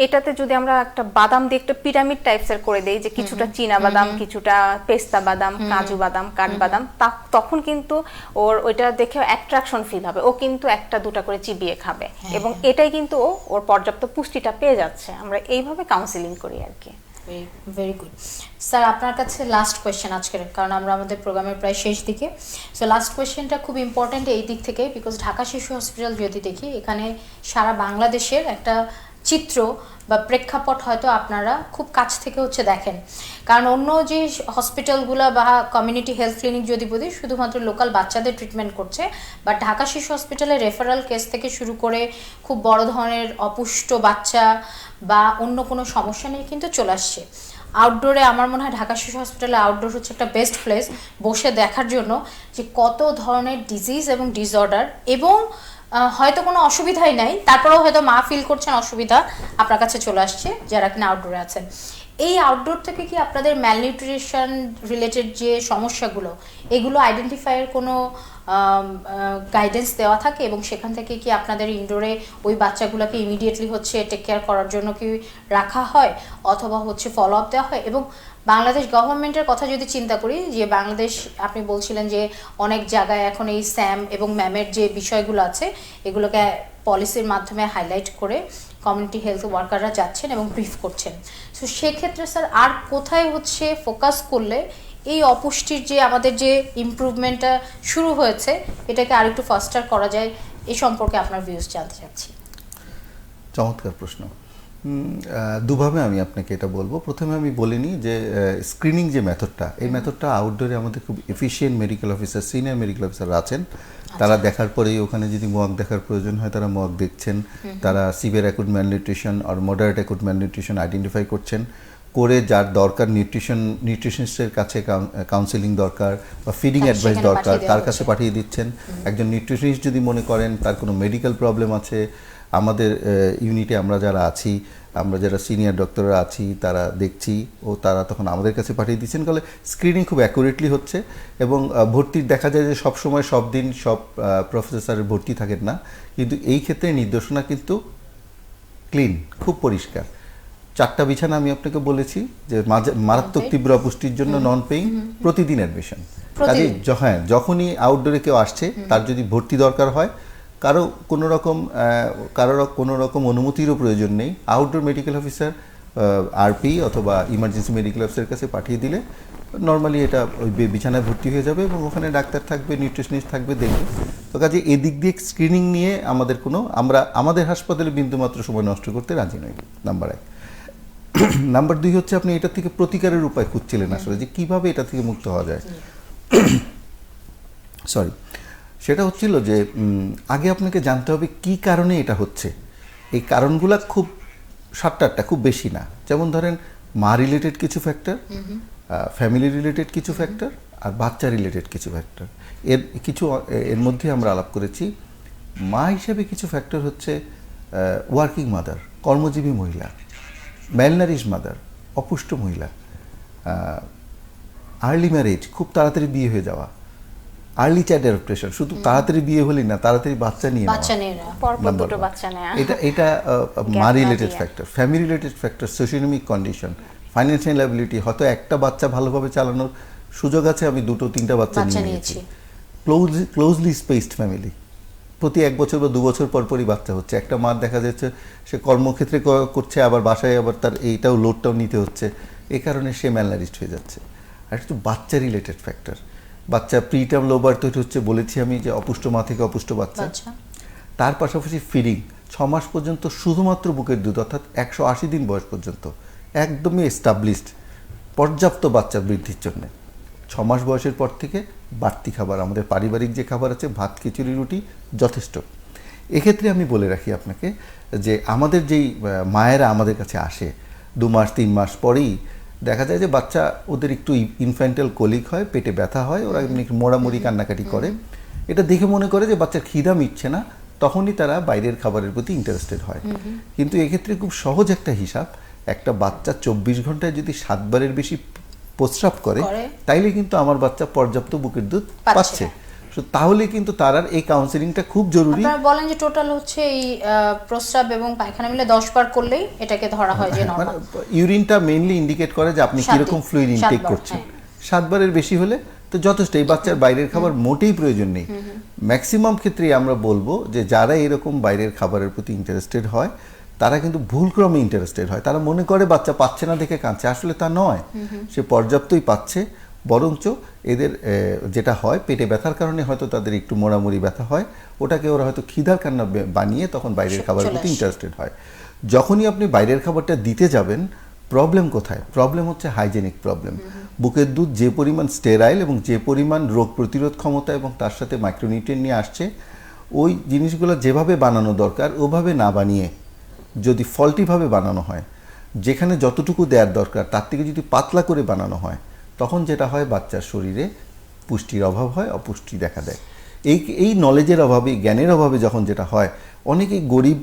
Speaker 2: এটাতে যদি আমরা একটা বাদাম দিয়ে একটা পিরামিড টাইপসের করে দেই, যে কিছুটা চীনা বাদাম, কিছুটা পেস্তা বাদাম, কাজু বাদাম, কাঠবাদাম, তখন কিন্তু ওর ওইটা দেখে অ্যাট্রাকশন ফিল হবে, ও কিন্তু একটা দুটা করে চিবিয়ে খাবে, এবং এটাই কিন্তু ওর পর্যাপ্ত পুষ্টিটা পেয়ে যাচ্ছে। আমরা এইভাবে কাউন্সিলিং করি আর কি।
Speaker 1: ভেরি গুড স্যার, আপনার কাছে লাস্ট কোয়েশ্চেন আজকের, কারণ আমরা আমাদের প্রোগ্রামের প্রায় শেষ দিকে। সো লাস্ট কোয়েশ্চেনটা খুব ইম্পর্ট্যান্ট এই দিক থেকে, বিকজ ঢাকা শিশু হসপিটাল যদি দেখি, এখানে সারা বাংলাদেশের একটা চিত্র বা প্রেক্ষাপট হয়তো আপনারা খুব কাছ থেকে হচ্ছে দেখেন, কারণ অন্য যে হসপিটালগুলো বা কমিউনিটি হেলথ ক্লিনিক যদি বলি শুধুমাত্র লোকাল বাচ্চাদের ট্রিটমেন্ট করছে, বা ঢাকা শিশু হসপিটালে রেফারেল কেস থেকে শুরু করে খুব বড় ধরনের অপুষ্ট বাচ্চা বা অন্য কোনো সমস্যা নিয়ে কিন্তু চলে আসছে। আউটডোরে আমার মনে হয় ঢাকা শিশু হসপিটালে আউটডোর হচ্ছে একটা বেস্ট প্লেস বসে দেখার জন্য যে কত ধরনের ডিজিজ এবং ডিসঅর্ডার, এবং হয়তো কোনো অসুবিধাই নাই, তারপরেও হয়তো মা ফিল করছেন অসুবিধা, আপনার কাছে চলে আসছে যারা কিনা আউটডোরে আছেন। এই আউটডোর থেকে কি আপনাদের ম্যালনিউট্রিশন রিলেটেড যে সমস্যাগুলো এগুলো আইডেন্টিফাইয়ের কোনো গাইডেন্স দেওয়া থাকে, এবং সেখান থেকে কি আপনাদের ইনডোরে ওই বাচ্চাগুলোকে ইমিডিয়েটলি হচ্ছে টেক কেয়ার করার জন্য কি রাখা হয়, অথবা হচ্ছে ফলো আপ দেওয়া হয়? এবং বাংলাদেশ গভর্নমেন্টের কথা যদি চিন্তা করি, যে বাংলাদেশ আপনি বলছিলেন যে অনেক জায়গায় এখন এই স্যাম এবং ম্যামের যে বিষয়গুলো আছে এগুলোকে পলিসির মাধ্যমে হাইলাইট করে কমিউনিটি হেলথ ওয়ার্কাররা যাচ্ছেন এবং ব্রিফ করছেন। সো সেক্ষেত্রে স্যার আর কোথায় হচ্ছে ফোকাস করলে এই অপুষ্টির যে আমাদের যে ইমপ্রুভমেন্টটা শুরু হয়েছে এটাকে আরেকটু ফাস্টার করা যায়, এই সম্পর্কে আপনার ভিউজ জানতে চাচ্ছি।
Speaker 3: চমৎকার প্রশ্ন। দুভাবে আমি আপনাকে এটা বলবো। প্রথমে আমি বলিনি যে স্ক্রিনিং যে মেথডটা, এই মেথডটা আউটডোরে আমাদের খুব efficient medical officer, senior medical officer আছেন। তারা দেখার পরেই ওখানে যদি মক দেখার প্রয়োজন হয় তারা মক দেখছেন, তারা সিভিয়ার অ্যাকুট ম্যালনিউট্রিশন আর মডারেট অ্যাকুট ম্যালনিউট্রিশন আইডেন্টিফাই করছেন, করে যার দরকার নিউট্রিশনিস্টের কাছে কাউন্সেলিং দরকার বা ফিডিং অ্যাডভাইস দরকার তার কাছে পাঠিয়ে দিচ্ছেন। একজন নিউট্রিশনিস্ট যদি মনে করেন তার কোনো মেডিকেল প্রবলেম আছে, আমাদের ইউনিটে আমরা যারা আছি, আমরা যারা সিনিয়র ডক্টররা আছি তারা দেখছি, ও তারা তখন আমাদের কাছে পাঠিয়ে দিচ্ছেন। ফলে স্ক্রিনিং খুব অ্যাকুরেটলি হচ্ছে। এবং ভর্তির দেখা যায় যে সব সময় সব দিন সব প্রফেসরের ভর্তি থাকেন না, কিন্তু এই ক্ষেত্রে নির্দেশনা কিন্তু ক্লিন, খুব পরিষ্কার। 4টা বিছানা আমি আপনাকে বলেছি যে মারাত্মক তীব্র অপুষ্টির জন্য নন পেইং, প্রতিদিন অ্যাডমিশন। কাজে হ্যাঁ, যখনই আউটডোরে কেউ আসছে তার যদি ভর্তি দরকার হয়, কারো কোনো রকম অনুমতিরও প্রয়োজন নেই, আউটডোর মেডিকেল অফিসার আরপি অথবা ইমার্জেন্সি মেডিকেল অফিসারের কাছে পাঠিয়ে দিলে নর্মালি এটা ওই বিছানায় ভর্তি হয়ে যাবে এবং ওখানে ডাক্তার থাকবে, নিউট্রিশনিস্ট থাকবে, দেখবে। তো কাজে এদিক দিয়ে স্ক্রিনিং নিয়ে আমাদের হাসপাতালে বিন্দুমাত্র সময় নষ্ট করতে রাজি নই, নাম্বার 1। নাম্বার 2 হচ্ছে আপনি এটা থেকে প্রতিকারের উপায় খুঁজছিলেন আসলে, যে কিভাবে এটা থেকে মুক্ত হওয়া যায়। সরি, সেটা হচ্ছিল যে আগে আপনাকে জানতে হবে কি কারণে এটা হচ্ছে। এই কারণগুলা খুব 7-8টা, খুব বেশি না। যেমন ধরেন মা রিলেটেড কিছু ফ্যাক্টর, ফ্যামিলি রিলেটেড কিছু ফ্যাক্টর, আর বাচ্চা রিলেটেড কিছু ফ্যাক্টর। এর মধ্যে আমরা আলাপ করেছি। মা হিসেবে কিছু ফ্যাক্টর হচ্ছে ওয়ার্কিং মাদার, কর্মজীবী মহিলা, ম্যালনারিশ মাদার, অপুষ্ট মহিলা, আর্লি ম্যারেজ, খুব তাড়াতাড়ি বিয়ে হয়ে যাওয়া, আর্লি চাইল্ড অ্যাডপ্টেশন, শুধু তাড়াতাড়ি বিয়ে হলেই না, তাড়াতাড়ি বাচ্চা নিয়ে এটা মা related factor. Family related factor, socioeconomic condition, financial ability, হয়তো একটা বাচ্চা ভালোভাবে চালানোর সুযোগ আছে, আমি 2-3টা বাচ্চা নিয়েছি। ক্লোজলি স্পেসড ফ্যামিলি, প্রতি 1 বছর বা 2 বছর পর পরই বাচ্চা হচ্ছে। একটা মা দেখা যাচ্ছে সে কর্মক্ষেত্রে করছে, আবার বাসায় আবার তার এইটাও লোডটাও নিতে হচ্ছে, এই কারণে সে ম্যালনারিস্ট হয়ে যাচ্ছে। আর একটু বাচ্চা রিলেটেড ফ্যাক্টর, বাচ্চা প্রিটার্ম লো বার্থ তৈরি হচ্ছে, বলেছি আমি যে অপুষ্ট মা থেকে অপুষ্ট বাচ্চা। তার পাশাপাশি ফিডিং 6 মাস পর্যন্ত শুধুমাত্র বুকের দুধ, অর্থাৎ 180 দিন বয়স পর্যন্ত একদমই এস্টাবলিশড পর্যাপ্ত বাচ্চা বৃদ্ধির জন্য। 6 মাস বয়সের পর থেকে বাড়তি খাবার, আমাদের পারিবারিক যে খাবার আছে, ভাত, খিচুড়ি, রুটি যথেষ্ট। এক্ষেত্রে আমি বলে রাখি আপনাকে যে আমাদের যেই মায়েরা আমাদের কাছে আসে 2 মাস 3 মাস পরেই দেখা যায় যে বাচ্চা ওদের একটু ইনফ্যান্টাল কোলিক হয়, পেটে ব্যথা হয়, ওরা এমনি মোড়ামুড়ি কান্নাকাটি করে। এটা দেখে মনে করে যে বাচ্চার খিদা মিটছে না, তখনই তারা বাইরের খাবারের প্রতি ইন্টারেস্টেড হয়। কিন্তু এক্ষেত্রে খুব সহজ একটা হিসাব, একটা বাচ্চা 24 ঘন্টায় যদি 7 বারের বেশি প্রস্রাব করে, তাইলে কিন্তু আমার বাচ্চা পর্যাপ্ত বুকের দুধ পাচ্ছে। তাহলে কিন্তু তার আর এই কাউন্সেলিংটা খুব জরুরি।
Speaker 1: আপনারা বলেন যে টোটাল হচ্ছে এই প্রস্রাব এবং পায়খানা মিলে 10 বার করলেই এটাকে ধরা হয় যে নরমাল।
Speaker 3: ইউরিনটা মেইনলি ইন্ডিকেট করে যে আপনি কিরকম ফ্লুইড ইনটেক করছেন। 7 বারের বেশি হলে তো যথেষ্ট, এই বাচ্চার বাইরের খাবার মোটেই প্রয়োজন নেই। ম্যাক্সিমাম ক্ষেত্রেই আমরা বলবো যে যারা এরকম বাইরের খাবারের প্রতি ইন্টারেস্টেড হয় তারা কিন্তু ভুলক্রমে ইন্টারেস্টেড হয়। তারা মনে করে বাচ্চা পাচ্ছে না দেখে কাঁদছে, আসলে তা নয়, সে পর্যাপ্তই পাচ্ছে। বরঞ্চ এদের যেটা হয়, পেটে ব্যথার কারণে হয়তো তাদের একটু মোড়ামুড়ি ব্যথা হয়, ওটাকে ওরা হয়তো খিদার কান্না বানিয়ে তখন বাইরের খাবারের প্রতি ইন্টারেস্টেড হয়। যখনই আপনি বাইরের খাবারটা দিতে যাবেন, প্রবলেম কোথায়? প্রবলেম হচ্ছে হাইজেনিক প্রবলেম। বুকের দুধ যে পরিমাণ স্টেরাইল এবং যে পরিমাণ রোগ প্রতিরোধ ক্ষমতা এবং তার সাথে মাইক্রোনিউট্রিয়েন্ট নিয়ে আসছে, ওই জিনিসগুলো যেভাবে বানানো দরকার ওভাবে না বানিয়ে যদি ফল্টিভাবে বানানো হয়, যেখানে যতটুকু দেওয়ার দরকার তার থেকে যদি পাতলা করে বানানো হয়, তখন যেটা হয় বাচ্চার শরীরে পুষ্টির অভাব হয়, অপুষ্টি দেখা দেয়। এই নলেজের অভাবে, জ্ঞানের অভাবে যখন যেটা হয়, অনেকেই গরিব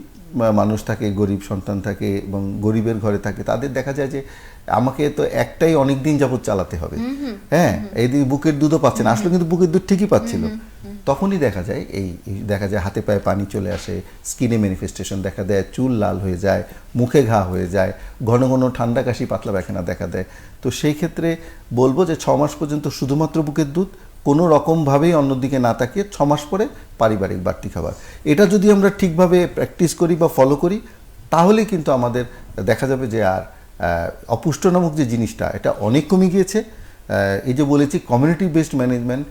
Speaker 3: মানুষ থাকে, গরিব সন্তান থাকে এবং গরিবের ঘরে থাকে, তাদের দেখা যায় যে আমাকে তো একটাই অনেক দিন যাবত চালাতে হবে, হ্যাঁ, এইদিকে বুকের দুধও পাচ্ছে না, আসলে কিন্তু বুকের দুধ ঠিকই পাচ্ছিল। তখনই দেখা যায় দেখা যায় হাতে পায়ে পানি চলে আসে, স্কিনে ম্যানিফেস্টেশন দেখা দেয়, চুল লাল হয়ে যায়, মুখে ঘা হয়ে যায়, ঘন ঘন ঠান্ডা কাশি পাতলা পায়খানা দেখা দেয়। তো সেই ক্ষেত্রে বলবো যে 6 মাস পর্যন্ত শুধুমাত্র বুকের দুধ, কোনো রকমভাবেই অন্যদিকে না তাকিয়ে 6 মাস পরে পারিবারিক বাড়তি খাবার। এটা যদি আমরা ঠিকভাবে প্র্যাকটিস করি বা ফলো করি, তাহলে কিন্তু আমাদের দেখা যাবে যে আর অপুষ্ট নামক যে জিনিসটা, এটা অনেক কমে গিয়েছে। এই যে বলেছি কমিউনিটি বেসড ম্যানেজমেন্ট,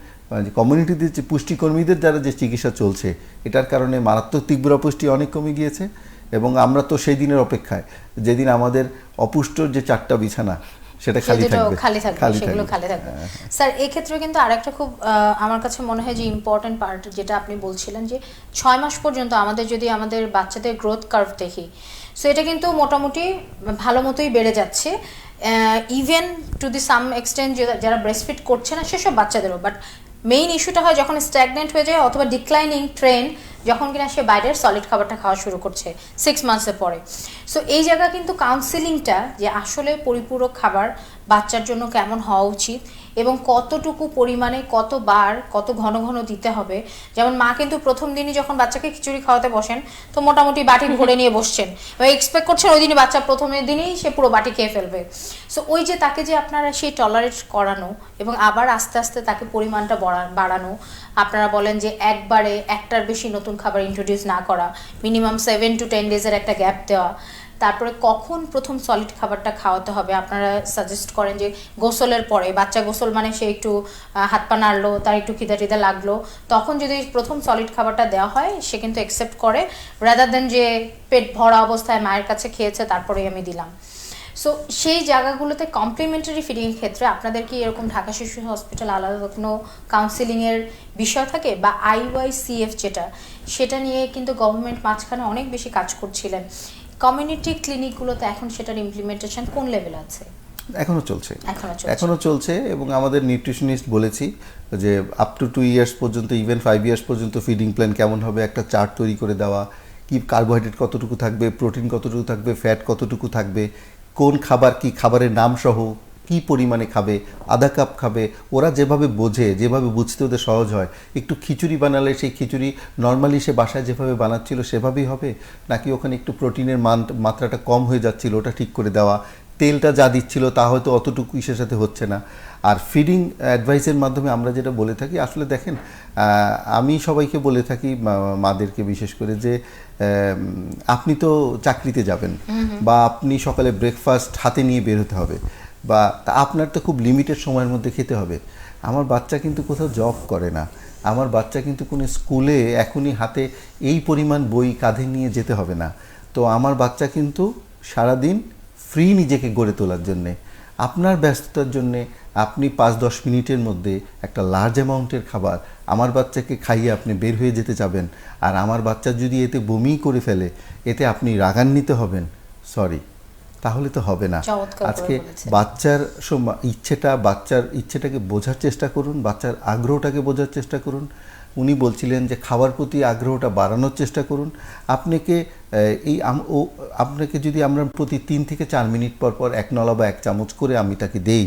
Speaker 3: কমিউনিটিতে যে পুষ্টিকর্মীদের দ্বারা যে চিকিৎসা চলছে, এটার কারণে মারাত্মক তীব্র অপুষ্টি অনেক কমে গিয়েছে। এবং আমরা তো সেই দিনের অপেক্ষায়, যেদিন আমাদের অপুষ্টর যে 4টা বিছানা সেটা খালি থাকবে,
Speaker 1: সেগুলো খালি থাকবে। স্যার, এই ক্ষেত্রে কিন্তু আরেকটা খুব আমার কাছে মনে হয় যে ইম্পর্টেন্ট পার্ট, যেটা আপনি বলছিলেন যে 6 মাস পর্যন্ত যদি আমাদের বাচ্চাদের গ্রোথ কার্ভ দেখি, সো এটা কিন্তু মোটামুটি ভালো মতোই বেড়ে যাচ্ছে, even to the some extent যারা ব্রেস্টফিড করছে না সেসব বাচ্চাদেরও। বাট মেইন ইস্যুটা হয় যখন স্ট্যাগনেন্ট হয়ে যায় অথবা ডিক্লাইনিং ট্রেন্ড, যখন কিনা সে বাইরের সলিড খাবারটা খাওয়া শুরু করছে 6 মান্থসের পরে। সো এই জায়গা কিন্তু কাউন্সিলিংটা, যে আসলে পরিপূরক খাবার বাচ্চার জন্য কেমন হওয়া উচিত এবং কতটুকু পরিমাণে, কতবার, কত ঘন ঘন দিতে হবে। যেমন মা কিন্তু প্রথম দিনই যখন বাচ্চাকে খিচুড়ি খাওয়াতে বসেন, তো মোটামুটি বাটি ভরে নিয়ে বসছেন এবং এক্সপেক্ট করছেন ওই দিনই বাচ্চা প্রথমের দিনই সে পুরো বাটি খেয়ে ফেলবে। সো ওই যে তাকে যে আপনারা সেই টলারেট করানো এবং আবার আস্তে আস্তে তাকে পরিমাণটা বাড়ানো, আপনারা বলেন যে একবারে একটার বেশি নতুন খাবার ইন্ট্রোডিউস না করা, মিনিমাম 7 to 10 ডেজের একটা গ্যাপ দেওয়া, তারপরে কখন প্রথম সলিড খাবারটা খাওয়াতে হবে। আপনারা সাজেস্ট করেন যে গোসলের পরে, বাচ্চা গোসল মানে সে একটু হাত পা নাড়লো, তার একটু খিদা টিদা লাগলো, তখন যদি প্রথম সলিড খাবারটা দেওয়া হয় সে কিন্তু অ্যাকসেপ্ট করে, রাদার দেন যে পেট ভরা অবস্থায় মায়ের কাছে খেয়েছে তারপরেই আমি দিলাম। সো সেই জায়গাগুলোতে কমপ্লিমেন্টারি ফিডিংয়ের ক্ষেত্রে আপনাদের কি এরকম ঢাকা শিশু হসপিটাল আলাদা কোনো কাউন্সিলিংয়ের বিষয় থাকে, বা IYCF যেটা, সেটা নিয়ে কিন্তু গভর্নমেন্ট মাঝখানে অনেক বেশি কাজ করছিলেন, কমিউনিটি ক্লিনিকগুলোতে এখন সেটার ইমপ্লিমেন্টেশন কোন লেভেল আছে?
Speaker 3: এখনো চলছে এবং আমাদের নিউট্রিশনিস্ট বলেছি যে আপ টু 2 ইয়ার্স পর্যন্ত, ইভেন 5 ইয়ার্স পর্যন্ত ফিডিং প্ল্যান কেমন হবে, একটা চার্ট তৈরি করে দেওয়া, কি কার্বোহাইড্রেট কতটুকু থাকবে, প্রোটিন কতটুকু থাকবে, ফ্যাট কতটুকু থাকবে, কোন খাবার কি খাবারের নাম সহ কি পরিমাণে খাবে, আধা কাপ খাবে। ওরা যেভাবে বোঝে, যেভাবে বুঝতে ওদের সহজ হয়, একটু খিচুড়ি বানালে সেই খিচুড়ি নর্মালি সে বাসায় যেভাবে বানাচ্ছিল সেভাবেই হবে, নাকি ওখানে একটু প্রোটিনের মাত্রাটা কম হয়ে যাচ্ছিল, ওটা ঠিক করে দেওয়া, তেলটা যা দিচ্ছিল তা হয়তো অতটুকু ইসের সাথে হচ্ছে না। আর ফিডিং অ্যাডভাইসের মাধ্যমে আমরা যেটা বলে থাকি, আসলে দেখেন, আমি সবাইকে বলে থাকি, মাদেরকে বিশেষ করে, যে আপনি তো চাকরিতে যাবেন বা আপনি সকালে ব্রেকফাস্ট হাতে নিয়ে বের হতে হবে, বা আপনার তো খুব লিমিটেড সময়ের মধ্যে খেতে হবে। আমার বাচ্চা কিন্তু কোথাও জব করে না, আমার বাচ্চা কিন্তু কোনো স্কুলে এখনই হাতে এই পরিমাণ বই কাঁধে নিয়ে যেতে হবে না। তো আমার বাচ্চা কিন্তু সারাদিন ফ্রি নিজেকে গড়ে তোলার জন্যে, আপনার ব্যস্ততার জন্যে আপনি 5-10 মিনিটের মধ্যে একটা লার্জ অ্যামাউন্টের খাবার আমার বাচ্চাকে খাইয়ে আপনি বের হয়ে যেতে চাবেন, আর আমার বাচ্চা যদি এতে বমি করে ফেলে, এতে আপনি রাগান্বিত হবেন, সরি, তাহলে তো হবে না। আজকে বাচ্চার ইচ্ছেটাকে বোঝার চেষ্টা করুন, বাচ্চার আগ্রহটাকে বোঝার চেষ্টা করুন। উনি বলছিলেন যে খাবার প্রতি আগ্রহটা বাড়ানোর চেষ্টা করুন। আপনাকে যদি আমরা প্রতি 3 থেকে 4 মিনিট পর পর 1 নলা বা 1 চামচ করে আমি তাকে দেই,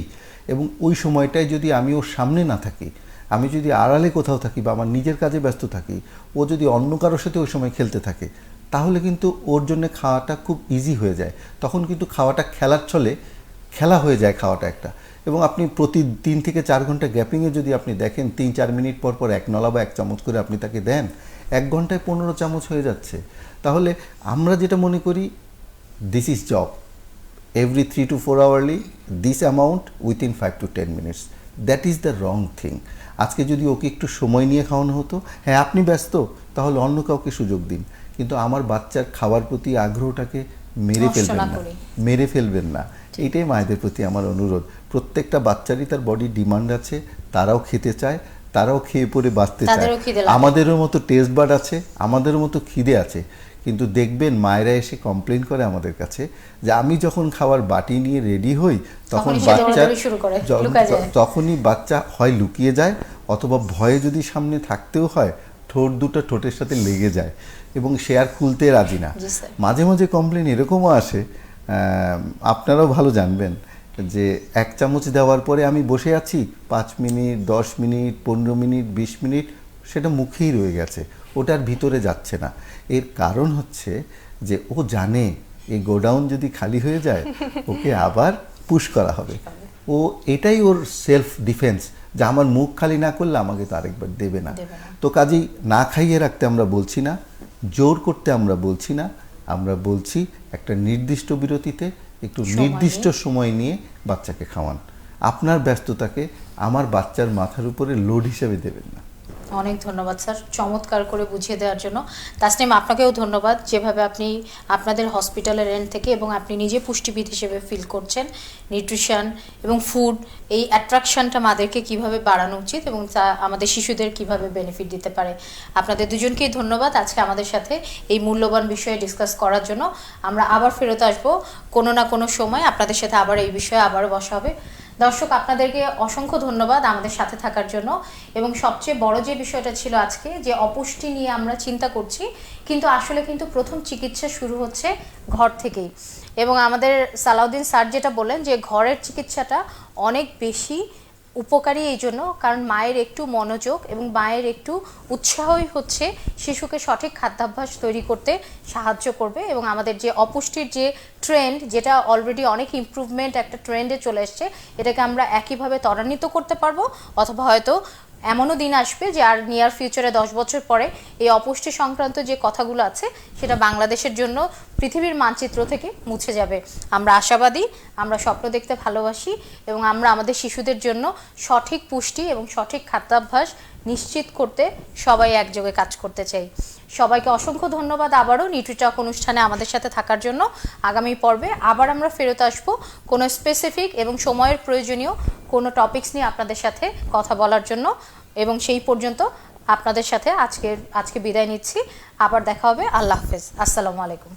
Speaker 3: এবং ওই সময়টায় যদি আমি ওর সামনে না থাকি, আমি যদি আড়ালে কোথাও থাকি বা আমার নিজের কাজে ব্যস্ত থাকি, ও যদি অন্য কারোর সাথে ওই সময় খেলতে থাকে, তাহলে কিন্তু ওর জন্য খাওয়াটা খুব ইজি হয়ে যায়। তখন কিন্তু খাওয়াটা খেলার ছলে খেলা হয়ে যায় খাওয়াটা একটা। এবং আপনি প্রতি 3 থেকে 4 ঘন্টা গ্যাপিংয়ে যদি আপনি দেখেন, 3-4 মিনিট পর পর 1 নলা বা 1 চামচ করে আপনি তাকে দেন, 1 ঘন্টায় 15 চামচ হয়ে যাচ্ছে। তাহলে আমরা যেটা মনে করি, this is job, every 3 to 4 hourly this amount within 5 to 10 minutes, that is the wrong thing. আজকে যদি ওকে একটু সময় নিয়ে খাওয়ানো হতো, হ্যাঁ আপনি ব্যস্ত, তাহলে অন্য কাউকে সুযোগ দিন, কিন্তু আমার বাচ্চার খাওয়ার প্রতি আগ্রহটাকে মেরে
Speaker 1: নষ্ট
Speaker 3: ফেলবেন
Speaker 1: না
Speaker 3: না,
Speaker 1: করি।
Speaker 3: মেরে ফেলবেন না। এটাই মায়েদের প্রতি আমার অনুরোধ। প্রত্যেকটা বাচ্চারই তার বডি ডিমান্ড আছে, তারাও খেতে চায়, তারাও খেয়ে পরে বাঁচতে চায়।
Speaker 1: তাদেরও খিদে লাগে।
Speaker 3: আমাদেরও মতো টেস্ট বাড আছে, আমাদেরও মতো খিদে আছে, কিন্তু দেখবেন মায়েরা এসে কমপ্লেন করে আমাদের কাছে যে আমি যখন খাওয়ার বাটি নিয়ে রেডি হই তখন
Speaker 1: তখনই সে
Speaker 3: বাচ্চা
Speaker 1: দৌড়াদৌড়ি শুরু করে, লুকায় যায়।
Speaker 3: তখনই বাচ্চা হয় লুকিয়ে যায়, অথবা ভয়ে যদি সামনে থাকতেও হয় ঠোঁট দুটো ঠোঁটের সাথে লেগে যায় এবং সে আর খুলতে রাজি না।
Speaker 1: জি স্যার।
Speaker 3: মাঝে মাঝে কমপ্লেন এরকমও আসে, আপনারাও ভালো জানবেন, যে 1 চামচ দেওয়ার পরে আমি বসে আছি 5 মিনিট, 10 মিনিট, 15 মিনিট, 20 মিনিট, সেটা মুখেই রয়ে গেছে, ওটার ভিতরে যাচ্ছে না। এর কারণ হচ্ছে যে ও জানে এই গোডাউন যদি খালি হয়ে যায় ওকে আবার পুশ করা হবে। ও এটাই ওর সেলফ ডিফেন্স, যে আমার মুখ খালি না করলে আমাকে তো আরেকবার দেবে না। তো কাজেই না খাইয়ে রাখতে আমরা বলছি না, জোর করতে আমরা বলছি না, আমরা বলছি একটা নির্দিষ্ট বিরতিতে একটু নির্দিষ্ট সময় নিয়ে বাচ্চাকে খাওয়ান। আপনার ব্যস্ততাকে আমার বাচ্চার মাথার উপরে লোড হিসেবে দেবেন না।
Speaker 1: অনেক ধন্যবাদ স্যার, চমৎকার করে বুঝিয়ে দেওয়ার জন্য। তাসনিম, আপনাকেও ধন্যবাদ, যেভাবে আপনি আপনাদের হসপিটালের এন্ড থেকে এবং আপনি নিজে পুষ্টিবিদ হিসেবে ফিল করছেন, নিউট্রিশন এবং ফুড, এই অ্যাট্রাকশনটা মাদেরকে কিভাবে বাড়ানো উচিত এবং তা আমাদের শিশুদের কিভাবে বেনিফিট দিতে পারে। আপনাদের দুজনকেই ধন্যবাদ আজকে আমাদের সাথে এই মূল্যবান বিষয়ে ডিসকাস করার জন্য। আমরা আবার ফেরত আসবো কোনো না কোনো সময়, আপনাদের সাথে আবার এই বিষয়ে আবারও বসা হবে। দর্শক, আপনাদেরকে অসংখ্য ধন্যবাদ আমাদের সাথে থাকার জন্য। এবং সবচেয়ে বড় যে বিষয়টা ছিল আজকে, যে অপুষ্টি নিয়ে আমরা চিন্তা করছি, কিন্তু আসলে কিন্তু প্রথম চিকিৎসা শুরু হচ্ছে ঘর থেকেই। এবং আমাদের সালাউদ্দিন স্যার যেটা বললেন, যে ঘরের চিকিৎসাটা অনেক বেশি উপকারী এই জন্য, কারণ মায়ের একটু মনোযোগ এবং মায়ের একটু উৎসাহই হচ্ছে শিশুকে সঠিক খাদ্যাভ্যাস তৈরি করতে সাহায্য করবে। এবং আমাদের যে অপুষ্টির যে ট্রেন্ড, যেটা অলরেডি অনেক ইমপ্রুভমেন্ট একটা ট্রেন্ডে চলে এসছে, এটাকে আমরা একইভাবে ত্বরান্বিত করতে পারবো, অথবা হয়তো এমনও দিন আসবে যে আর নিয়ার ফিউচারে 10 বছর পরে এই অপুষ্টি সংক্রান্ত যে কথাগুলো আছে সেটা বাংলাদেশের জন্য পৃথিবীর মানচিত্র থেকে মুছে যাবে। আমরা আশাবাদী, আমরা স্বপ্ন দেখতে ভালোবাসি এবং আমরা আমাদের শিশুদের জন্য সঠিক পুষ্টি এবং সঠিক খাদ্যাভ্যাস নিশ্চিত করতে সবাই একযোগে কাজ করতে চাই। সবাইকে অসংখ্য ধন্যবাদ আবারও নিউট্রিটক অনুষ্ঠানে আমাদের সাথে থাকার জন্য। আগামী পর্বে আবার আমরা ফেরত আসবো কোনো স্পেসিফিক এবং সময়ের প্রয়োজনীয় কোনো টপিকস নিয়ে আপনাদের সাথে কথা বলার জন্য। এবং সেই পর্যন্ত আপনাদের সাথে আজকে বিদায় নিচ্ছি। আবার দেখা হবে। আল্লাহ হাফেজ। আসসালামু আলাইকুম।